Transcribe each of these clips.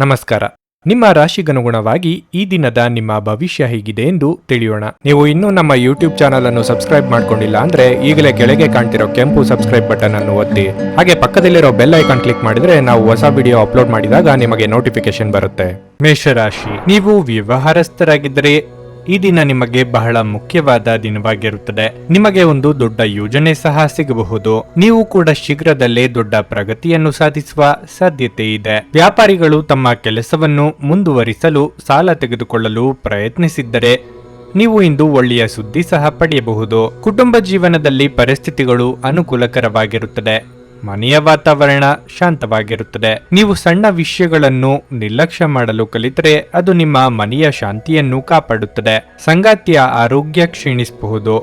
ನಮಸ್ಕಾರ. ನಿಮ್ಮ ರಾಶಿಗನುಗುಣವಾಗಿ ಈ ದಿನದ ನಿಮ್ಮ ಭವಿಷ್ಯ ಹೇಗಿದೆ ಎಂದು ತಿಳಿಯೋಣ. ನೀವು ಇನ್ನೂ ನಮ್ಮ ಯೂಟ್ಯೂಬ್ ಚಾನಲ್ ಅನ್ನು ಸಬ್ಸ್ಕ್ರೈಬ್ ಮಾಡ್ಕೊಂಡಿಲ್ಲ ಅಂದ್ರೆ ಈಗಲೇ ಕೆಳಗೆ ಕಾಣ್ತಿರೋ ಕೆಂಪು ಸಬ್ಸ್ಕ್ರೈಬ್ ಬಟನ್ ಅನ್ನು ಒತ್ತಿ. ಹಾಗೆ ಪಕ್ಕದಲ್ಲಿರೋ ಬೆಲ್ ಐಕಾನ್ ಕ್ಲಿಕ್ ಮಾಡಿದ್ರೆ ನಾವು ಹೊಸ ವಿಡಿಯೋ ಅಪ್ಲೋಡ್ ಮಾಡಿದಾಗ ನಿಮಗೆ ನೋಟಿಫಿಕೇಶನ್ ಬರುತ್ತೆ. ಮೇಷರಾಶಿ, ನೀವು ವ್ಯವಹಾರಸ್ಥರಾಗಿದ್ದರೆ ಈ ದಿನ ನಿಮಗೆ ಬಹಳ ಮುಖ್ಯವಾದ ದಿನವಾಗಿರುತ್ತದೆ. ನಿಮಗೆ ಒಂದು ದೊಡ್ಡ ಯೋಜನೆ ಸಹ ಸಿಗಬಹುದು. ನೀವು ಕೂಡ ಶೀಘ್ರದಲ್ಲೇ ದೊಡ್ಡ ಪ್ರಗತಿಯನ್ನು ಸಾಧಿಸುವ ಸಾಧ್ಯತೆ ಇದೆ. ವ್ಯಾಪಾರಿಗಳು ತಮ್ಮ ಕೆಲಸವನ್ನು ಮುಂದುವರಿಸಲು ಸಾಲ ತೆಗೆದುಕೊಳ್ಳಲು ಪ್ರಯತ್ನಿಸಿದ್ದರೆ ನೀವು ಇಂದು ಒಳ್ಳೆಯ ಸುದ್ದಿ ಸಹ ಪಡೆಯಬಹುದು. ಕುಟುಂಬ ಜೀವನದಲ್ಲಿ ಪರಿಸ್ಥಿತಿಗಳು ಅನುಕೂಲಕರವಾಗಿರುತ್ತದೆ. ಮನೆಯ ವಾತಾವರಣ ಶಾಂತವಾಗಿರುತ್ತದೆ. ನೀವು ಸಣ್ಣ ವಿಷಯಗಳನ್ನು ನಿರ್ಲಕ್ಷ್ಯ ಮಾಡಲು ಕಲಿತರೆ ಅದು ನಿಮ್ಮ ಮನೆಯ ಶಾಂತಿಯನ್ನು ಕಾಪಾಡುತ್ತದೆ. ಸಂಗಾತಿಯ ಆರೋಗ್ಯ ಕ್ಷೀಣಿಸಬಹುದು.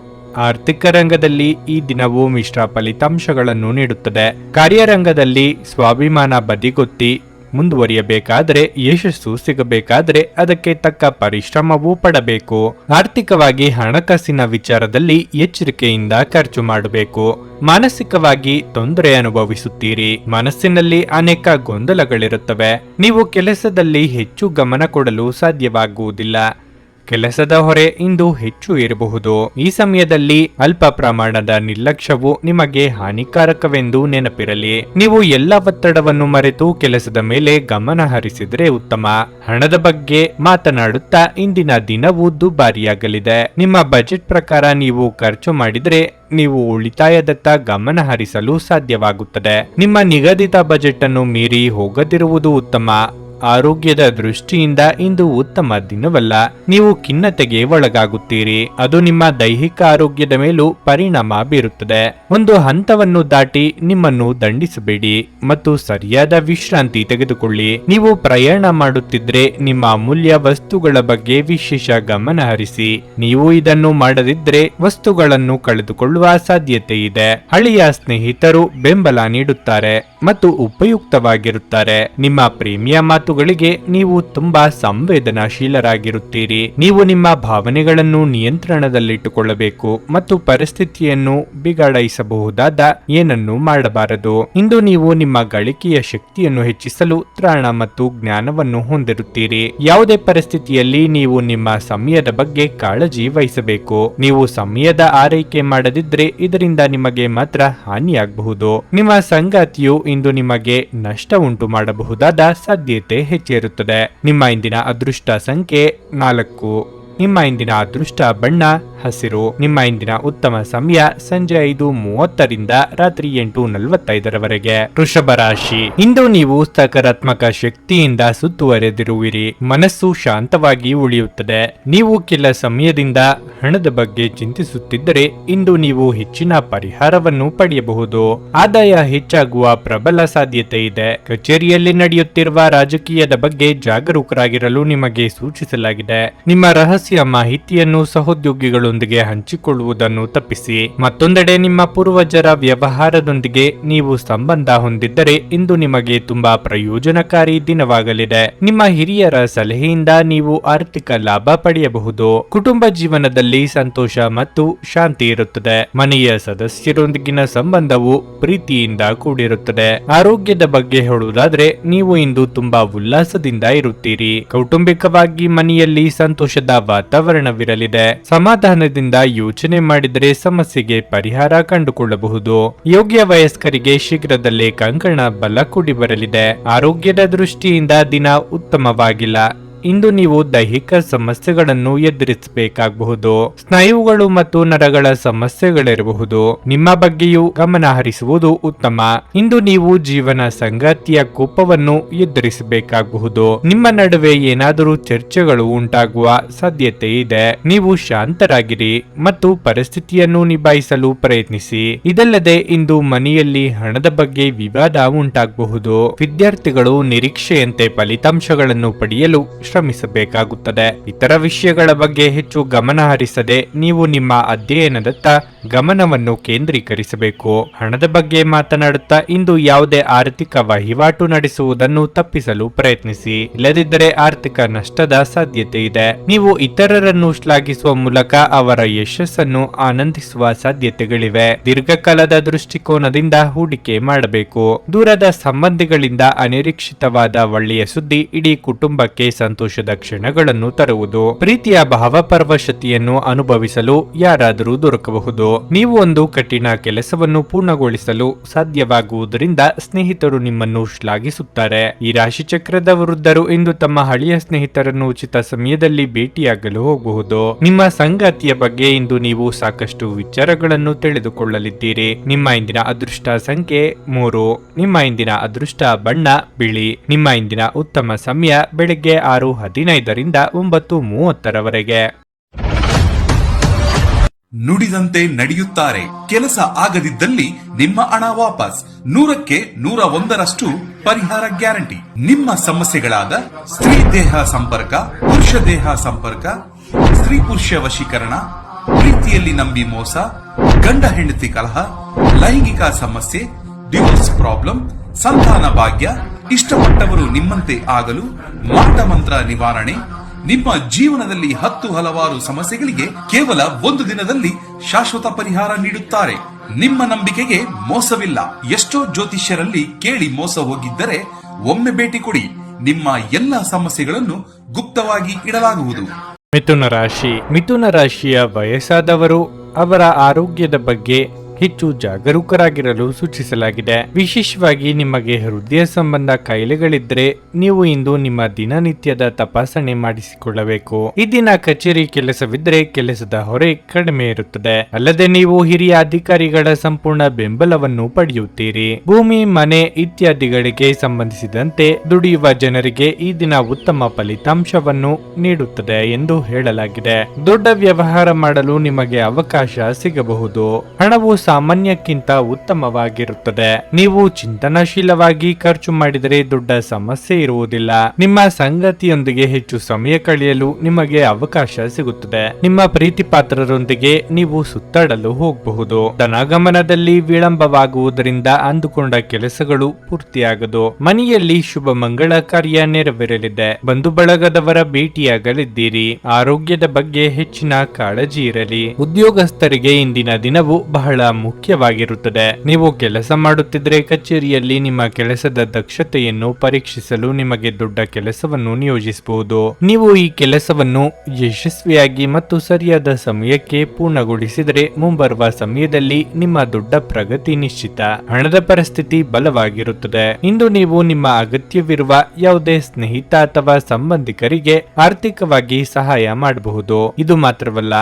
ಆರ್ಥಿಕ ರಂಗದಲ್ಲಿ ಈ ದಿನವು ಮಿಶ್ರ ಫಲಿತಾಂಶಗಳನ್ನು ನೀಡುತ್ತದೆ. ಕಾರ್ಯರಂಗದಲ್ಲಿ ಸ್ವಾಭಿಮಾನ ಬದಿಗೊತ್ತಿ ಮುಂದುವರಿಯಬೇಕಾದರೆ, ಯಶಸ್ಸು ಸಿಗಬೇಕಾದರೆ ಅದಕ್ಕೆ ತಕ್ಕ ಪರಿಶ್ರಮವೂ ಪಡಬೇಕು. ಆರ್ಥಿಕವಾಗಿ ಹಣಕಾಸಿನ ವಿಚಾರದಲ್ಲಿ ಎಚ್ಚರಿಕೆಯಿಂದ ಖರ್ಚು ಮಾಡಬೇಕು. ಮಾನಸಿಕವಾಗಿ ತೊಂದರೆ ಅನುಭವಿಸುತ್ತೀರಿ. ಮನಸ್ಸಿನಲ್ಲಿ ಅನೇಕ ಗೊಂದಲಗಳಿರುತ್ತವೆ. ನೀವು ಕೆಲಸದಲ್ಲಿ ಹೆಚ್ಚು ಗಮನ ಕೊಡಲು ಸಾಧ್ಯವಾಗುವುದಿಲ್ಲ. ಕೆಲಸದ ಹೊರೆ ಇಂದು ಹೆಚ್ಚು ಇರಬಹುದು. ಈ ಸಮಯದಲ್ಲಿ ಅಲ್ಪ ಪ್ರಮಾಣದ ನಿರ್ಲಕ್ಷ್ಯವು ನಿಮಗೆ ಹಾನಿಕಾರಕವೆಂದು ನೆನಪಿರಲಿ. ನೀವು ಎಲ್ಲ ಒತ್ತಡವನ್ನು ಮರೆತು ಕೆಲಸದ ಮೇಲೆ ಗಮನ ಹರಿಸಿದರೆ ಉತ್ತಮ. ಹಣದ ಬಗ್ಗೆ ಮಾತನಾಡುತ್ತಾ ಇಂದಿನ ದಿನವೂ ದುಬಾರಿಯಾಗಲಿದೆ. ನಿಮ್ಮ ಬಜೆಟ್ ಪ್ರಕಾರ ನೀವು ಖರ್ಚು ಮಾಡಿದರೆ ನೀವು ಉಳಿತಾಯದತ್ತ ಗಮನ ಹರಿಸಲು ಸಾಧ್ಯವಾಗುತ್ತದೆ. ನಿಮ್ಮ ನಿಗದಿತ ಬಜೆಟ್ ಅನ್ನು ಮೀರಿ ಹೋಗದಿರುವುದು ಉತ್ತಮ. ಆರೋಗ್ಯದ ದೃಷ್ಟಿಯಿಂದ ಇಂದು ಉತ್ತಮ ದಿನವಲ್ಲ. ನೀವು ಖಿನ್ನತೆಗೆ ಒಳಗಾಗುತ್ತೀರಿ. ಅದು ನಿಮ್ಮ ದೈಹಿಕ ಆರೋಗ್ಯದ ಮೇಲೂ ಪರಿಣಾಮ ಬೀರುತ್ತದೆ. ಒಂದು ಹಂತವನ್ನು ದಾಟಿ ನಿಮ್ಮನ್ನು ದಂಡಿಸಬೇಡಿ ಮತ್ತು ಸರಿಯಾದ ವಿಶ್ರಾಂತಿ ತೆಗೆದುಕೊಳ್ಳಿ. ನೀವು ಪ್ರಯಾಣ ಮಾಡುತ್ತಿದ್ರೆ ನಿಮ್ಮ ಅಮೂಲ್ಯ ವಸ್ತುಗಳ ಬಗ್ಗೆ ವಿಶೇಷ ಗಮನ ಹರಿಸಿ. ನೀವು ಇದನ್ನು ಮಾಡದಿದ್ರೆ ವಸ್ತುಗಳನ್ನು ಕಳೆದುಕೊಳ್ಳುವ ಸಾಧ್ಯತೆ ಇದೆ. ಹಳೆಯ ಸ್ನೇಹಿತರು ಬೆಂಬಲ ನೀಡುತ್ತಾರೆ ಮತ್ತು ಉಪಯುಕ್ತವಾಗಿರುತ್ತಾರೆ. ನಿಮ್ಮ ಪ್ರೇಮಿಯ ಮಾತುಗಳಿಗೆ ನೀವು ತುಂಬಾ ಸಂವೇದನಾಶೀಲರಾಗಿರುತ್ತೀರಿ. ನೀವು ನಿಮ್ಮ ಭಾವನೆಗಳನ್ನು ನಿಯಂತ್ರಣದಲ್ಲಿಟ್ಟುಕೊಳ್ಳಬೇಕು ಮತ್ತು ಪರಿಸ್ಥಿತಿಯನ್ನು ಬಿಗಡಾಯಿಸಬಹುದಾದ ಏನನ್ನೂ ಮಾಡಬಾರದು. ಇಂದು ನೀವು ನಿಮ್ಮ ಗಳಿಕೆಯ ಶಕ್ತಿಯನ್ನು ಹೆಚ್ಚಿಸಲು ತ್ರಾಣ ಮತ್ತು ಜ್ಞಾನವನ್ನು ಹೊಂದಿರುತ್ತೀರಿ. ಯಾವುದೇ ಪರಿಸ್ಥಿತಿಯಲ್ಲಿ ನೀವು ನಿಮ್ಮ ಸಮಯದ ಬಗ್ಗೆ ಕಾಳಜಿ ವಹಿಸಬೇಕು. ನೀವು ಸಮಯದ ಆರೈಕೆ ಮಾಡದಿದ್ರೆ ಇದರಿಂದ ನಿಮಗೆ ಮಾತ್ರ ಹಾನಿಯಾಗಬಹುದು. ನಿಮ್ಮ ಸಂಗಾತಿಯು ಇಂದು ನಿಮಗೆ ನಷ್ಟ ಉಂಟು ಮಾಡಬಹುದಾದ ಸಾಧ್ಯತೆ ಹೆಚ್ಚಿರುತ್ತದೆ. ನಿಮ್ಮ ಇಂದಿನ ಅದೃಷ್ಟ ಸಂಖ್ಯೆ 4. ನಿಮ್ಮ ಇಂದಿನ ಅದೃಷ್ಟ ಬಣ್ಣ ಹಸಿರು. ನಿಮ್ಮ ಇಂದಿನ ಉತ್ತಮ ಸಮಯ ಸಂಜೆ 5:30ರಿಂದ ರಾತ್ರಿ 8:45ರವರೆಗೆ. ವೃಷಭ ರಾಶಿ, ಇಂದು ನೀವು ಸಕಾರಾತ್ಮಕ ಶಕ್ತಿಯಿಂದ ಸುತ್ತುವರೆದಿರುವಿರಿ. ಮನಸ್ಸು ಶಾಂತವಾಗಿ ಉಳಿಯುತ್ತದೆ. ನೀವು ಕೆಲ ಸಮಯದಿಂದ ಹಣದ ಬಗ್ಗೆ ಚಿಂತಿಸುತ್ತಿದ್ದರೆ ಇಂದು ನೀವು ಹೆಚ್ಚಿನ ಪರಿಹಾರವನ್ನು ಪಡೆಯಬಹುದು. ಆದಾಯ ಹೆಚ್ಚಾಗುವ ಪ್ರಬಲ ಸಾಧ್ಯತೆ ಇದೆ. ಕಚೇರಿಯಲ್ಲಿ ನಡೆಯುತ್ತಿರುವ ರಾಜಕೀಯದ ಬಗ್ಗೆ ಜಾಗರೂಕರಾಗಿರಲು ನಿಮಗೆ ಸೂಚಿಸಲಾಗಿದೆ. ನಿಮ್ಮ ರಹಸ್ಯ ಮಾಹಿತಿಯನ್ನು ಸಹೋದ್ಯೋಗಿಗಳೊಂದಿಗೆ ಹಂಚಿಕೊಳ್ಳುವುದನ್ನು ತಪ್ಪಿಸಿ. ಮತ್ತೊಂದೆಡೆ ನಿಮ್ಮ ಪೂರ್ವಜರ ವ್ಯವಹಾರದೊಂದಿಗೆ ನೀವು ಸಂಬಂಧ ಹೊಂದಿದ್ದರೆ ಇಂದು ನಿಮಗೆ ತುಂಬಾ ಪ್ರಯೋಜನಕಾರಿ ದಿನವಾಗಲಿದೆ. ನಿಮ್ಮ ಹಿರಿಯರ ಸಲಹೆಯಿಂದ ನೀವು ಆರ್ಥಿಕ ಲಾಭ ಪಡೆಯಬಹುದು. ಕುಟುಂಬ ಜೀವನದಲ್ಲಿ ಸಂತೋಷ ಮತ್ತು ಶಾಂತಿ ಇರುತ್ತದೆ. ಮನೆಯ ಸದಸ್ಯರೊಂದಿಗಿನ ಸಂಬಂಧವು ಪ್ರೀತಿಯಿಂದ ಕೂಡಿರುತ್ತದೆ. ಆರೋಗ್ಯದ ಬಗ್ಗೆ ಹೇಳುವುದಾದ್ರೆ ನೀವು ಇಂದು ತುಂಬಾ ಉಲ್ಲಾಸದಿಂದ ಇರುತ್ತೀರಿ. ಕೌಟುಂಬಿಕವಾಗಿ ಮನೆಯಲ್ಲಿ ಸಂತೋಷದ ವಾತಾವರಣವಿರಲಿದೆ. ಸಮಾಧಾನದಿಂದ ಯೋಚನೆ ಮಾಡಿದರೆ ಸಮಸ್ಯೆಗೆ ಪರಿಹಾರ ಕಂಡುಕೊಳ್ಳಬಹುದು. ಯೋಗ್ಯ ವಯಸ್ಕರಿಗೆ ಶೀಘ್ರದಲ್ಲೇ ಕಂಕಣ ಬಲ ಕೂಡಿ ಬರಲಿದೆ. ಆರೋಗ್ಯದ ದೃಷ್ಟಿಯಿಂದ ದಿನ ಉತ್ತಮವಾಗಿಲ್ಲ. ಇಂದು ನೀವು ದೈಹಿಕ ಸಮಸ್ಯೆಗಳನ್ನು ಎದುರಿಸಬೇಕಾಗಬಹುದು. ಸ್ನಾಯುಗಳು ಮತ್ತು ನರಗಳ ಸಮಸ್ಯೆಗಳಿರಬಹುದು. ನಿಮ್ಮ ಬಗ್ಗೆಯೂ ಗಮನ ಹರಿಸುವುದು ಉತ್ತಮ. ಇಂದು ನೀವು ಜೀವನ ಸಂಗಾತಿಯ ಕೋಪವನ್ನು ಎದುರಿಸಬೇಕಾಗಬಹುದು. ನಿಮ್ಮ ನಡುವೆ ಏನಾದರೂ ಚರ್ಚೆಗಳು ಉಂಟಾಗುವ ಸಾಧ್ಯತೆ ಇದೆ. ನೀವು ಶಾಂತರಾಗಿರಿ ಮತ್ತು ಪರಿಸ್ಥಿತಿಯನ್ನು ನಿಭಾಯಿಸಲು ಪ್ರಯತ್ನಿಸಿ. ಇದಲ್ಲದೆ ಇಂದು ಮನೆಯಲ್ಲಿ ಹಣದ ಬಗ್ಗೆ ವಿವಾದ ಉಂಟಾಗಬಹುದು. ವಿದ್ಯಾರ್ಥಿಗಳು ನಿರೀಕ್ಷೆಯಂತೆ ಫಲಿತಾಂಶಗಳನ್ನು ಪಡೆಯಲು ಶ್ರಮಿಸಬೇಕಾಗುತ್ತದೆ. ಇತರ ವಿಷಯಗಳ ಬಗ್ಗೆ ಹೆಚ್ಚು ಗಮನ ಹರಿಸದೆ ನೀವು ನಿಮ್ಮ ಅಧ್ಯಯನದತ್ತ ಗಮನವನ್ನು ಕೇಂದ್ರೀಕರಿಸಬೇಕು. ಹಣದ ಬಗ್ಗೆ ಮಾತನಾಡುತ್ತಾ ಇಂದು ಯಾವುದೇ ಆರ್ಥಿಕ ವಹಿವಾಟು ನಡೆಸುವುದನ್ನು ತಪ್ಪಿಸಲು ಪ್ರಯತ್ನಿಸಿ, ಇಲ್ಲದಿದ್ದರೆ ಆರ್ಥಿಕ ನಷ್ಟದ ಸಾಧ್ಯತೆ ಇದೆ. ನೀವು ಇತರರನ್ನು ಶ್ಲಾಘಿಸುವ ಮೂಲಕ ಅವರ ಯಶಸ್ಸನ್ನು ಆನಂದಿಸುವ ಸಾಧ್ಯತೆಗಳಿವೆ. ದೀರ್ಘಕಾಲದ ದೃಷ್ಟಿಕೋನದಿಂದ ಹೂಡಿಕೆ ಮಾಡಬೇಕು. ದೂರದ ಸಂಬಂಧಿಗಳಿಂದ ಅನಿರೀಕ್ಷಿತವಾದ ಒಳ್ಳೆಯ ಸುದ್ದಿ ಇಡೀ ಕುಟುಂಬಕ್ಕೆ ಸಂತೋಷದ ಕ್ಷಣಗಳನ್ನು ತರುವುದು. ಪ್ರೀತಿಯ ಭಾವಪರವಶತೆಯನ್ನು ಅನುಭವಿಸಲು ಯಾರಾದರೂ ದೊರಕಬಹುದು. ನೀವು ಒಂದು ಕಠಿಣ ಕೆಲಸವನ್ನು ಪೂರ್ಣಗೊಳಿಸಲು ಸಾಧ್ಯವಾಗುವುದರಿಂದ ಸ್ನೇಹಿತರು ನಿಮ್ಮನ್ನು ಶ್ಲಾಘಿಸುತ್ತಾರೆ. ಈ ರಾಶಿಚಕ್ರದ ವೃದ್ಧರು ಇಂದು ತಮ್ಮ ಹಳೆಯ ಸ್ನೇಹಿತರನ್ನು ಉಚಿತ ಸಮಯದಲ್ಲಿ ಭೇಟಿಯಾಗಲು ಹೋಗಬಹುದು. ನಿಮ್ಮ ಸಂಗಾತಿಯ ಬಗ್ಗೆ ಇಂದು ನೀವು ಸಾಕಷ್ಟು ವಿಚಾರಗಳನ್ನು ತಿಳಿದುಕೊಳ್ಳಲಿದ್ದೀರಿ. ನಿಮ್ಮ ಇಂದಿನ ಅದೃಷ್ಟ ಸಂಖ್ಯೆ 3. ನಿಮ್ಮ ಇಂದಿನ ಅದೃಷ್ಟ ಬಣ್ಣ ಬಿಳಿ. ನಿಮ್ಮ ಇಂದಿನ ಉತ್ತಮ ಸಮಯ ಬೆಳಗ್ಗೆ 6:15ರಿಂದ 9:30ರವರೆಗೆ. ನುಡಿದಂತೆ ನಡೆಯುತ್ತಾರೆ. ಕೆಲಸ ಆಗದಿದ್ದಲ್ಲಿ ನಿಮ್ಮ ಹಣ ವಾಪಸ್. 100ಕ್ಕೆ 101ರಷ್ಟು ಪರಿಹಾರ ಗ್ಯಾರಂಟಿ. ನಿಮ್ಮ ಸಮಸ್ಯೆಗಳಾದ ಸ್ತ್ರೀ ದೇಹ ಸಂಪರ್ಕ, ಪುರುಷ ದೇಹ ಸಂಪರ್ಕ, ಸ್ತ್ರೀ ಪುರುಷ ವಶೀಕರಣ, ಪ್ರೀತಿಯಲ್ಲಿ ನಂಬಿ ಮೋಸ, ಗಂಡ ಹೆಂಡತಿ ಕಲಹ, ಲೈಂಗಿಕ ಸಮಸ್ಯೆ, ಡಿವೋರ್ಸ್ ಪ್ರಾಬ್ಲಮ್, ಸಂತಾನ ಭಾಗ್ಯ, ಇಷ್ಟಪಟ್ಟವರು ನಿಮ್ಮಂತೆ ಆಗಲು ಮಾಟ ಮಂತ್ರ ನಿವಾರಣೆ, ನಿಮ್ಮ ಜೀವನದಲ್ಲಿ 10 ಹಲವಾರು ಸಮಸ್ಯೆಗಳಿಗೆ ಕೇವಲ 1 ದಿನದಲ್ಲಿ ಶಾಶ್ವತ ಪರಿಹಾರ ನೀಡುತ್ತಾರೆ. ನಿಮ್ಮ ನಂಬಿಕೆಗೆ ಮೋಸವಿಲ್ಲ. ಎಷ್ಟೋ ಜ್ಯೋತಿಷ್ಯರಲ್ಲಿ ಕೇಳಿ ಮೋಸ ಹೋಗಿದ್ದರೆ ಒಮ್ಮೆ ಭೇಟಿ ಕೊಡಿ. ನಿಮ್ಮ ಎಲ್ಲ ಸಮಸ್ಯೆಗಳನ್ನು ಗುಪ್ತವಾಗಿ ಇಡಲಾಗುವುದು. ಮಿಥುನ ರಾಶಿಯ ವಯಸ್ಸಾದವರು ಅವರ ಆರೋಗ್ಯದ ಬಗ್ಗೆ ಹೆಚ್ಚು ಜಾಗರೂಕರಾಗಿರಲು ಸೂಚಿಸಲಾಗಿದೆ. ವಿಶೇಷವಾಗಿ ನಿಮಗೆ ಹೃದಯ ಸಂಬಂಧ ಕಾಯಿಲೆಗಳಿದ್ದರೆ ನೀವು ಇಂದು ನಿಮ್ಮ ದಿನನಿತ್ಯದ ತಪಾಸಣೆ ಮಾಡಿಸಿಕೊಳ್ಳಬೇಕು. ಈ ದಿನ ಕಚೇರಿ ಕೆಲಸವಿದ್ದರೆ ಕೆಲಸದ ಹೊರೆ ಕಡಿಮೆ ಇರುತ್ತದೆ. ಅಲ್ಲದೆ ನೀವು ಹಿರಿಯ ಅಧಿಕಾರಿಗಳ ಸಂಪೂರ್ಣ ಬೆಂಬಲವನ್ನು ಪಡೆಯುತ್ತೀರಿ. ಭೂಮಿ, ಮನೆ ಇತ್ಯಾದಿಗಳಿಗೆ ಸಂಬಂಧಿಸಿದಂತೆ ದುಡಿಯುವ ಜನರಿಗೆ ಈ ದಿನ ಉತ್ತಮ ಫಲಿತಾಂಶವನ್ನು ನೀಡುತ್ತದೆ ಎಂದು ಹೇಳಲಾಗಿದೆ. ದೊಡ್ಡ ವ್ಯವಹಾರ ಮಾಡಲು ನಿಮಗೆ ಅವಕಾಶ ಸಿಗಬಹುದು. ಹಣವು ಸಾಮಾನ್ಯಕ್ಕಿಂತ ಉತ್ತಮವಾಗಿರುತ್ತದೆ. ನೀವು ಚಿಂತನಶೀಲವಾಗಿ ಖರ್ಚು ಮಾಡಿದರೆ ದೊಡ್ಡ ಸಮಸ್ಯೆ ಇರುವುದಿಲ್ಲ. ನಿಮ್ಮ ಸಂಗಾತಿಯೊಂದಿಗೆ ಹೆಚ್ಚು ಸಮಯ ಕಳೆಯಲು ನಿಮಗೆ ಅವಕಾಶ ಸಿಗುತ್ತದೆ. ನಿಮ್ಮ ಪ್ರೀತಿ ಪಾತ್ರರೊಂದಿಗೆ ನೀವು ಸುತ್ತಾಡಲು ಹೋಗಬಹುದು. ಧನಾಗಮನದಲ್ಲಿ ವಿಳಂಬವಾಗುವುದರಿಂದ ಅಂದುಕೊಂಡ ಕೆಲಸಗಳು ಪೂರ್ತಿಯಾಗದು. ಮನೆಯಲ್ಲಿ ಶುಭ ಮಂಗಳ ಕಾರ್ಯ ನೆರವೇರಲಿದೆ. ಬಂಧು ಬಳಗದವರ ಭೇಟಿಯಾಗಲಿದ್ದೀರಿ. ಆರೋಗ್ಯದ ಬಗ್ಗೆ ಹೆಚ್ಚಿನ ಕಾಳಜಿ ಇರಲಿ. ಉದ್ಯೋಗಸ್ಥರಿಗೆ ಇಂದಿನ ದಿನವು ಬಹಳ ಮುಖ್ಯವಾಗಿರುತ್ತದೆ. ನೀವು ಕೆಲಸ ಮಾಡುತ್ತಿದ್ದರೆ ಕಚೇರಿಯಲ್ಲಿ ನಿಮ್ಮ ಕೆಲಸದ ದಕ್ಷತೆಯನ್ನು ಪರೀಕ್ಷಿಸಲು ನಿಮಗೆ ದೊಡ್ಡ ಕೆಲಸವನ್ನು ನಿಯೋಜಿಸಬಹುದು. ನೀವು ಈ ಕೆಲಸವನ್ನು ಯಶಸ್ವಿಯಾಗಿ ಮತ್ತು ಸರಿಯಾದ ಸಮಯಕ್ಕೆ ಪೂರ್ಣಗೊಳಿಸಿದರೆ ಮುಂಬರುವ ಸಮಯದಲ್ಲಿ ನಿಮ್ಮ ದೊಡ್ಡ ಪ್ರಗತಿ ನಿಶ್ಚಿತ. ಹಣದ ಪರಿಸ್ಥಿತಿ ಬಲವಾಗಿರುತ್ತದೆ. ಇಂದು ನೀವು ನಿಮ್ಮ ಅಗತ್ಯವಿರುವ ಯಾವುದೇ ಸ್ನೇಹಿತ ಅಥವಾ ಸಂಬಂಧಿಕರಿಗೆ ಆರ್ಥಿಕವಾಗಿ ಸಹಾಯ ಮಾಡಬಹುದು. ಇದು ಮಾತ್ರವಲ್ಲ,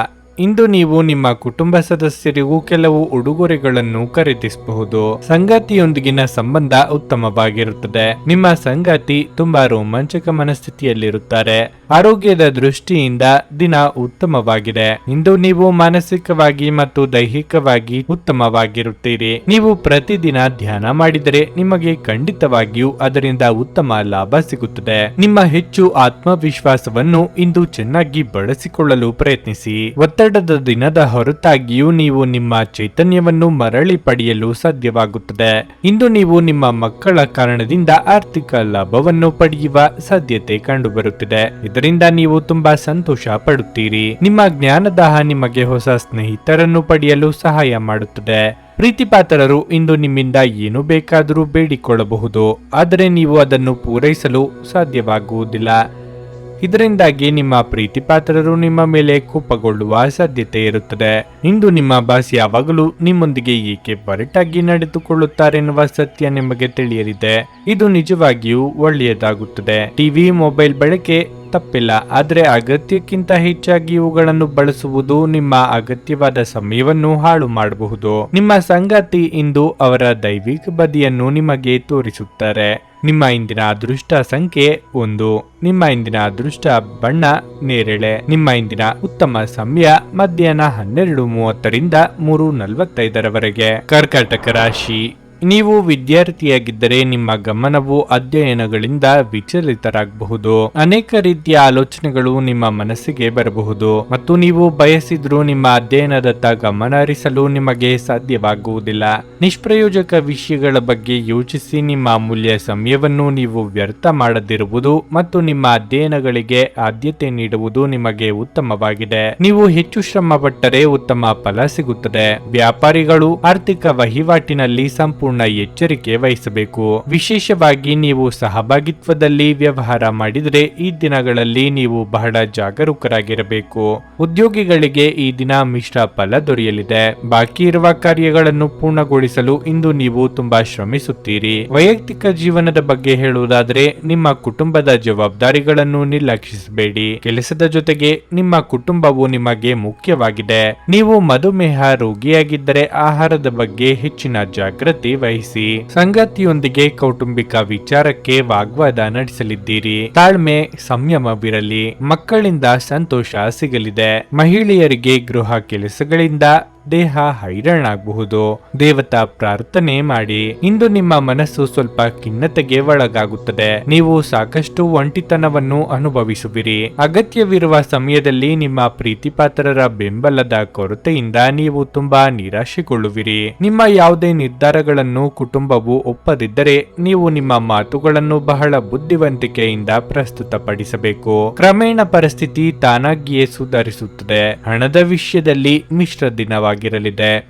ಇಂದು ನೀವು ನಿಮ್ಮ ಕುಟುಂಬ ಸದಸ್ಯರಿಗೂ ಕೆಲವು ಉಡುಗೊರೆಗಳನ್ನು ಖರೀದಿಸಬಹುದು. ಸಂಗಾತಿಯೊಂದಿಗಿನ ಸಂಬಂಧ ಉತ್ತಮವಾಗಿರುತ್ತದೆ. ನಿಮ್ಮ ಸಂಗಾತಿ ತುಂಬಾ ರೋಮಾಂಚಕ ಮನಸ್ಥಿತಿಯಲ್ಲಿರುತ್ತಾರೆ. ಆರೋಗ್ಯದ ದೃಷ್ಟಿಯಿಂದ ದಿನ ಉತ್ತಮವಾಗಿದೆ. ಇಂದು ನೀವು ಮಾನಸಿಕವಾಗಿ ಮತ್ತು ದೈಹಿಕವಾಗಿ ಉತ್ತಮವಾಗಿರುತ್ತೀರಿ. ನೀವು ಪ್ರತಿದಿನ ಧ್ಯಾನ ಮಾಡಿದರೆ ನಿಮಗೆ ಖಂಡಿತವಾಗಿಯೂ ಅದರಿಂದ ಉತ್ತಮ ಲಾಭ ಸಿಗುತ್ತದೆ. ನಿಮ್ಮ ಹೆಚ್ಚು ಆತ್ಮವಿಶ್ವಾಸವನ್ನು ಇಂದು ಚೆನ್ನಾಗಿ ಬಳಸಿಕೊಳ್ಳಲು ಪ್ರಯತ್ನಿಸಿ. ಒತ್ತಡದ ದಿನದ ಹೊರತಾಗಿಯೂ ನೀವು ನಿಮ್ಮ ಚೈತನ್ಯವನ್ನು ಮರಳಿ ಪಡೆಯಲು ಸಾಧ್ಯವಾಗುತ್ತದೆ. ಇಂದು ನೀವು ನಿಮ್ಮ ಮಕ್ಕಳ ಕಾರಣದಿಂದ ಆರ್ಥಿಕ ಲಾಭವನ್ನು ಪಡೆಯುವ ಸಾಧ್ಯತೆ ಕಂಡುಬರುತ್ತಿದೆ. ಇದರಿಂದ ನೀವು ತುಂಬಾ ಸಂತೋಷ ಪಡುತ್ತೀರಿ. ನಿಮ್ಮ ಜ್ಞಾನದಾಹ ನಿಮಗೆ ಹೊಸ ಸ್ನೇಹಿತರನ್ನು ಪಡೆಯಲು ಸಹಾಯ ಮಾಡುತ್ತದೆ. ಪ್ರೀತಿಪಾತ್ರರು ಇಂದು ನಿಮ್ಮಿಂದ ಏನು ಬೇಕಾದರೂ ಬೇಡಿಕೊಳ್ಳಬಹುದು, ಆದರೆ ನೀವು ಅದನ್ನು ಪೂರೈಸಲು ಸಾಧ್ಯವಾಗುವುದಿಲ್ಲ. ಇದರಿಂದಾಗಿ ನಿಮ್ಮ ಪ್ರೀತಿಪಾತ್ರರು ನಿಮ್ಮ ಮೇಲೆ ಕೋಪಗೊಳ್ಳುವ ಸಾಧ್ಯತೆ ಇರುತ್ತದೆ. ಇಂದು ನಿಮ್ಮ ಬಾಸ್ ಯಾವಾಗಲೂ ನಿಮ್ಮೊಂದಿಗೆ ಏಕೆ ಒರಟಾಗಿ ನಡೆದುಕೊಳ್ಳುತ್ತಾರೆನ್ನುವ ಸತ್ಯ ನಿಮಗೆ ತಿಳಿಯಲಿದೆ. ಇದು ನಿಜವಾಗಿಯೂ ಒಳ್ಳೆಯದಾಗುತ್ತದೆ. ಟಿವಿ, ಮೊಬೈಲ್ ಬಳಕೆ ತಪ್ಪಿಲ್ಲ, ಆದರೆ ಅಗತ್ಯಕ್ಕಿಂತ ಹೆಚ್ಚಾಗಿ ಇವುಗಳನ್ನು ಬಳಸುವುದು ನಿಮ್ಮ ಅಗತ್ಯವಾದ ಸಮಯವನ್ನು ಹಾಳು ಮಾಡಬಹುದು. ನಿಮ್ಮ ಸಂಗಾತಿ ಇಂದು ಅವರ ದೈವಿಕ ಬದಿಯನ್ನು ನಿಮಗೆ ತೋರಿಸುತ್ತಾರೆ. ನಿಮ್ಮ ಇಂದಿನ ಅದೃಷ್ಟ ಸಂಖ್ಯೆ 1. ನಿಮ್ಮ ಇಂದಿನ ಅದೃಷ್ಟ ಬಣ್ಣ ನೇರಳೆ. ನಿಮ್ಮ ಇಂದಿನ ಉತ್ತಮ ಸಮಯ ಮಧ್ಯಾಹ್ನ 12:30ರಿಂದ 3:45ರವರೆಗೆ. ಕರ್ಕಾಟಕ ರಾಶಿ. ನೀವು ವಿದ್ಯಾರ್ಥಿಯಾಗಿದ್ದರೆ ನಿಮ್ಮ ಗಮನವು ಅಧ್ಯಯನಗಳಿಂದ ವಿಚಲಿತರಾಗಬಹುದು. ಅನೇಕ ರೀತಿಯ ಆಲೋಚನೆಗಳು ನಿಮ್ಮ ಮನಸ್ಸಿಗೆ ಬರಬಹುದು ಮತ್ತು ನೀವು ಬಯಸಿದ್ರೂ ನಿಮ್ಮ ಅಧ್ಯಯನದತ್ತ ಗಮನ ಹರಿಸಲು ನಿಮಗೆ ಸಾಧ್ಯವಾಗುವುದಿಲ್ಲ. ನಿಷ್ಪ್ರಯೋಜಕ ವಿಷಯಗಳ ಬಗ್ಗೆ ಯೋಚಿಸಿ ನಿಮ್ಮ ಅಮೂಲ್ಯ ಸಮಯವನ್ನು ನೀವು ವ್ಯರ್ಥ ಮಾಡದಿರುವುದು ಮತ್ತು ನಿಮ್ಮ ಅಧ್ಯಯನಗಳಿಗೆ ಆದ್ಯತೆ ನೀಡುವುದು ನಿಮಗೆ ಉತ್ತಮವಾಗಿದೆ. ನೀವು ಹೆಚ್ಚು ಶ್ರಮ ಪಟ್ಟರೆ ಉತ್ತಮ ಫಲ ಸಿಗುತ್ತದೆ. ವ್ಯಾಪಾರಿಗಳು ಆರ್ಥಿಕ ವಹಿವಾಟಿನಲ್ಲಿ ಸಂಪೂರ್ಣ ಎಚ್ಚರಿಕೆ ವಹಿಸಬೇಕು. ವಿಶೇಷವಾಗಿ ನೀವು ಸಹಭಾಗಿತ್ವದಲ್ಲಿ ವ್ಯವಹಾರ ಮಾಡಿದರೆ ಈ ದಿನಗಳಲ್ಲಿ ನೀವು ಬಹಳ ಜಾಗರೂಕರಾಗಿರಬೇಕು. ಉದ್ಯೋಗಿಗಳಿಗೆ ಈ ದಿನ ಮಿಶ್ರ ಫಲ ದೊರೆಯಲಿದೆ. ಬಾಕಿ ಇರುವ ಕಾರ್ಯಗಳನ್ನು ಪೂರ್ಣಗೊಳಿಸಲು ಇಂದು ನೀವು ತುಂಬಾ ಶ್ರಮಿಸುತ್ತೀರಿ. ವೈಯಕ್ತಿಕ ಜೀವನದ ಬಗ್ಗೆ ಹೇಳುವುದಾದರೆ ನಿಮ್ಮ ಕುಟುಂಬದ ಜವಾಬ್ದಾರಿಗಳನ್ನು ನಿರ್ಲಕ್ಷಿಸಬೇಡಿ. ಕೆಲಸದ ಜೊತೆಗೆ ನಿಮ್ಮ ಕುಟುಂಬವು ನಿಮಗೆ ಮುಖ್ಯವಾಗಿದೆ. ನೀವು ಮಧುಮೇಹ ರೋಗಿಯಾಗಿದ್ದರೆ ಆಹಾರದ ಬಗ್ಗೆ ಹೆಚ್ಚಿನ ಜಾಗೃತಿ ವಹಿಸಿ. ಸಂಗಾತಿಯೊಂದಿಗೆ ಕೌಟುಂಬಿಕ ವಿಚಾರಕ್ಕೆ ವಾಗ್ವಾದ ನಡೆಸಲಿದ್ದೀರಿ. ತಾಳ್ಮೆ ಸಂಯಮವಿರಲಿ. ಮಕ್ಕಳಿಂದ ಸಂತೋಷ ಸಿಗಲಿದೆ. ಮಹಿಳೆಯರಿಗೆ ಗೃಹ ಕೆಲಸಗಳಿಂದ ದೇಹ ಹೈರಾಣಾಗಬಹುದು. ದೇವತಾ ಪ್ರಾರ್ಥನೆ ಮಾಡಿ. ಇಂದು ನಿಮ್ಮ ಮನಸ್ಸು ಸ್ವಲ್ಪ ಖಿನ್ನತೆಗೆ ಒಳಗಾಗುತ್ತದೆ. ನೀವು ಸಾಕಷ್ಟು ಒಂಟಿತನವನ್ನು ಅನುಭವಿಸುವಿರಿ. ಅಗತ್ಯವಿರುವ ಸಮಯದಲ್ಲಿ ನಿಮ್ಮ ಪ್ರೀತಿಪಾತ್ರರ ಬೆಂಬಲದ ಕೊರತೆಯಿಂದ ನೀವು ತುಂಬಾ ನಿರಾಶೆಗೊಳ್ಳುವಿರಿ. ನಿಮ್ಮ ಯಾವುದೇ ನಿರ್ಧಾರಗಳನ್ನು ಕುಟುಂಬವು ಒಪ್ಪದಿದ್ದರೆ ನೀವು ನಿಮ್ಮ ಮಾತುಗಳನ್ನು ಬಹಳ ಬುದ್ಧಿವಂತಿಕೆಯಿಂದ ಪ್ರಸ್ತುತಪಡಿಸಬೇಕು. ಕ್ರಮೇಣ ಪರಿಸ್ಥಿತಿ ತಾನಾಗಿಯೇ ಸುಧಾರಿಸುತ್ತದೆ. ಹಣದ ವಿಷಯದಲ್ಲಿ ಮಿಶ್ರ ದಿನವಾಗಿದೆ.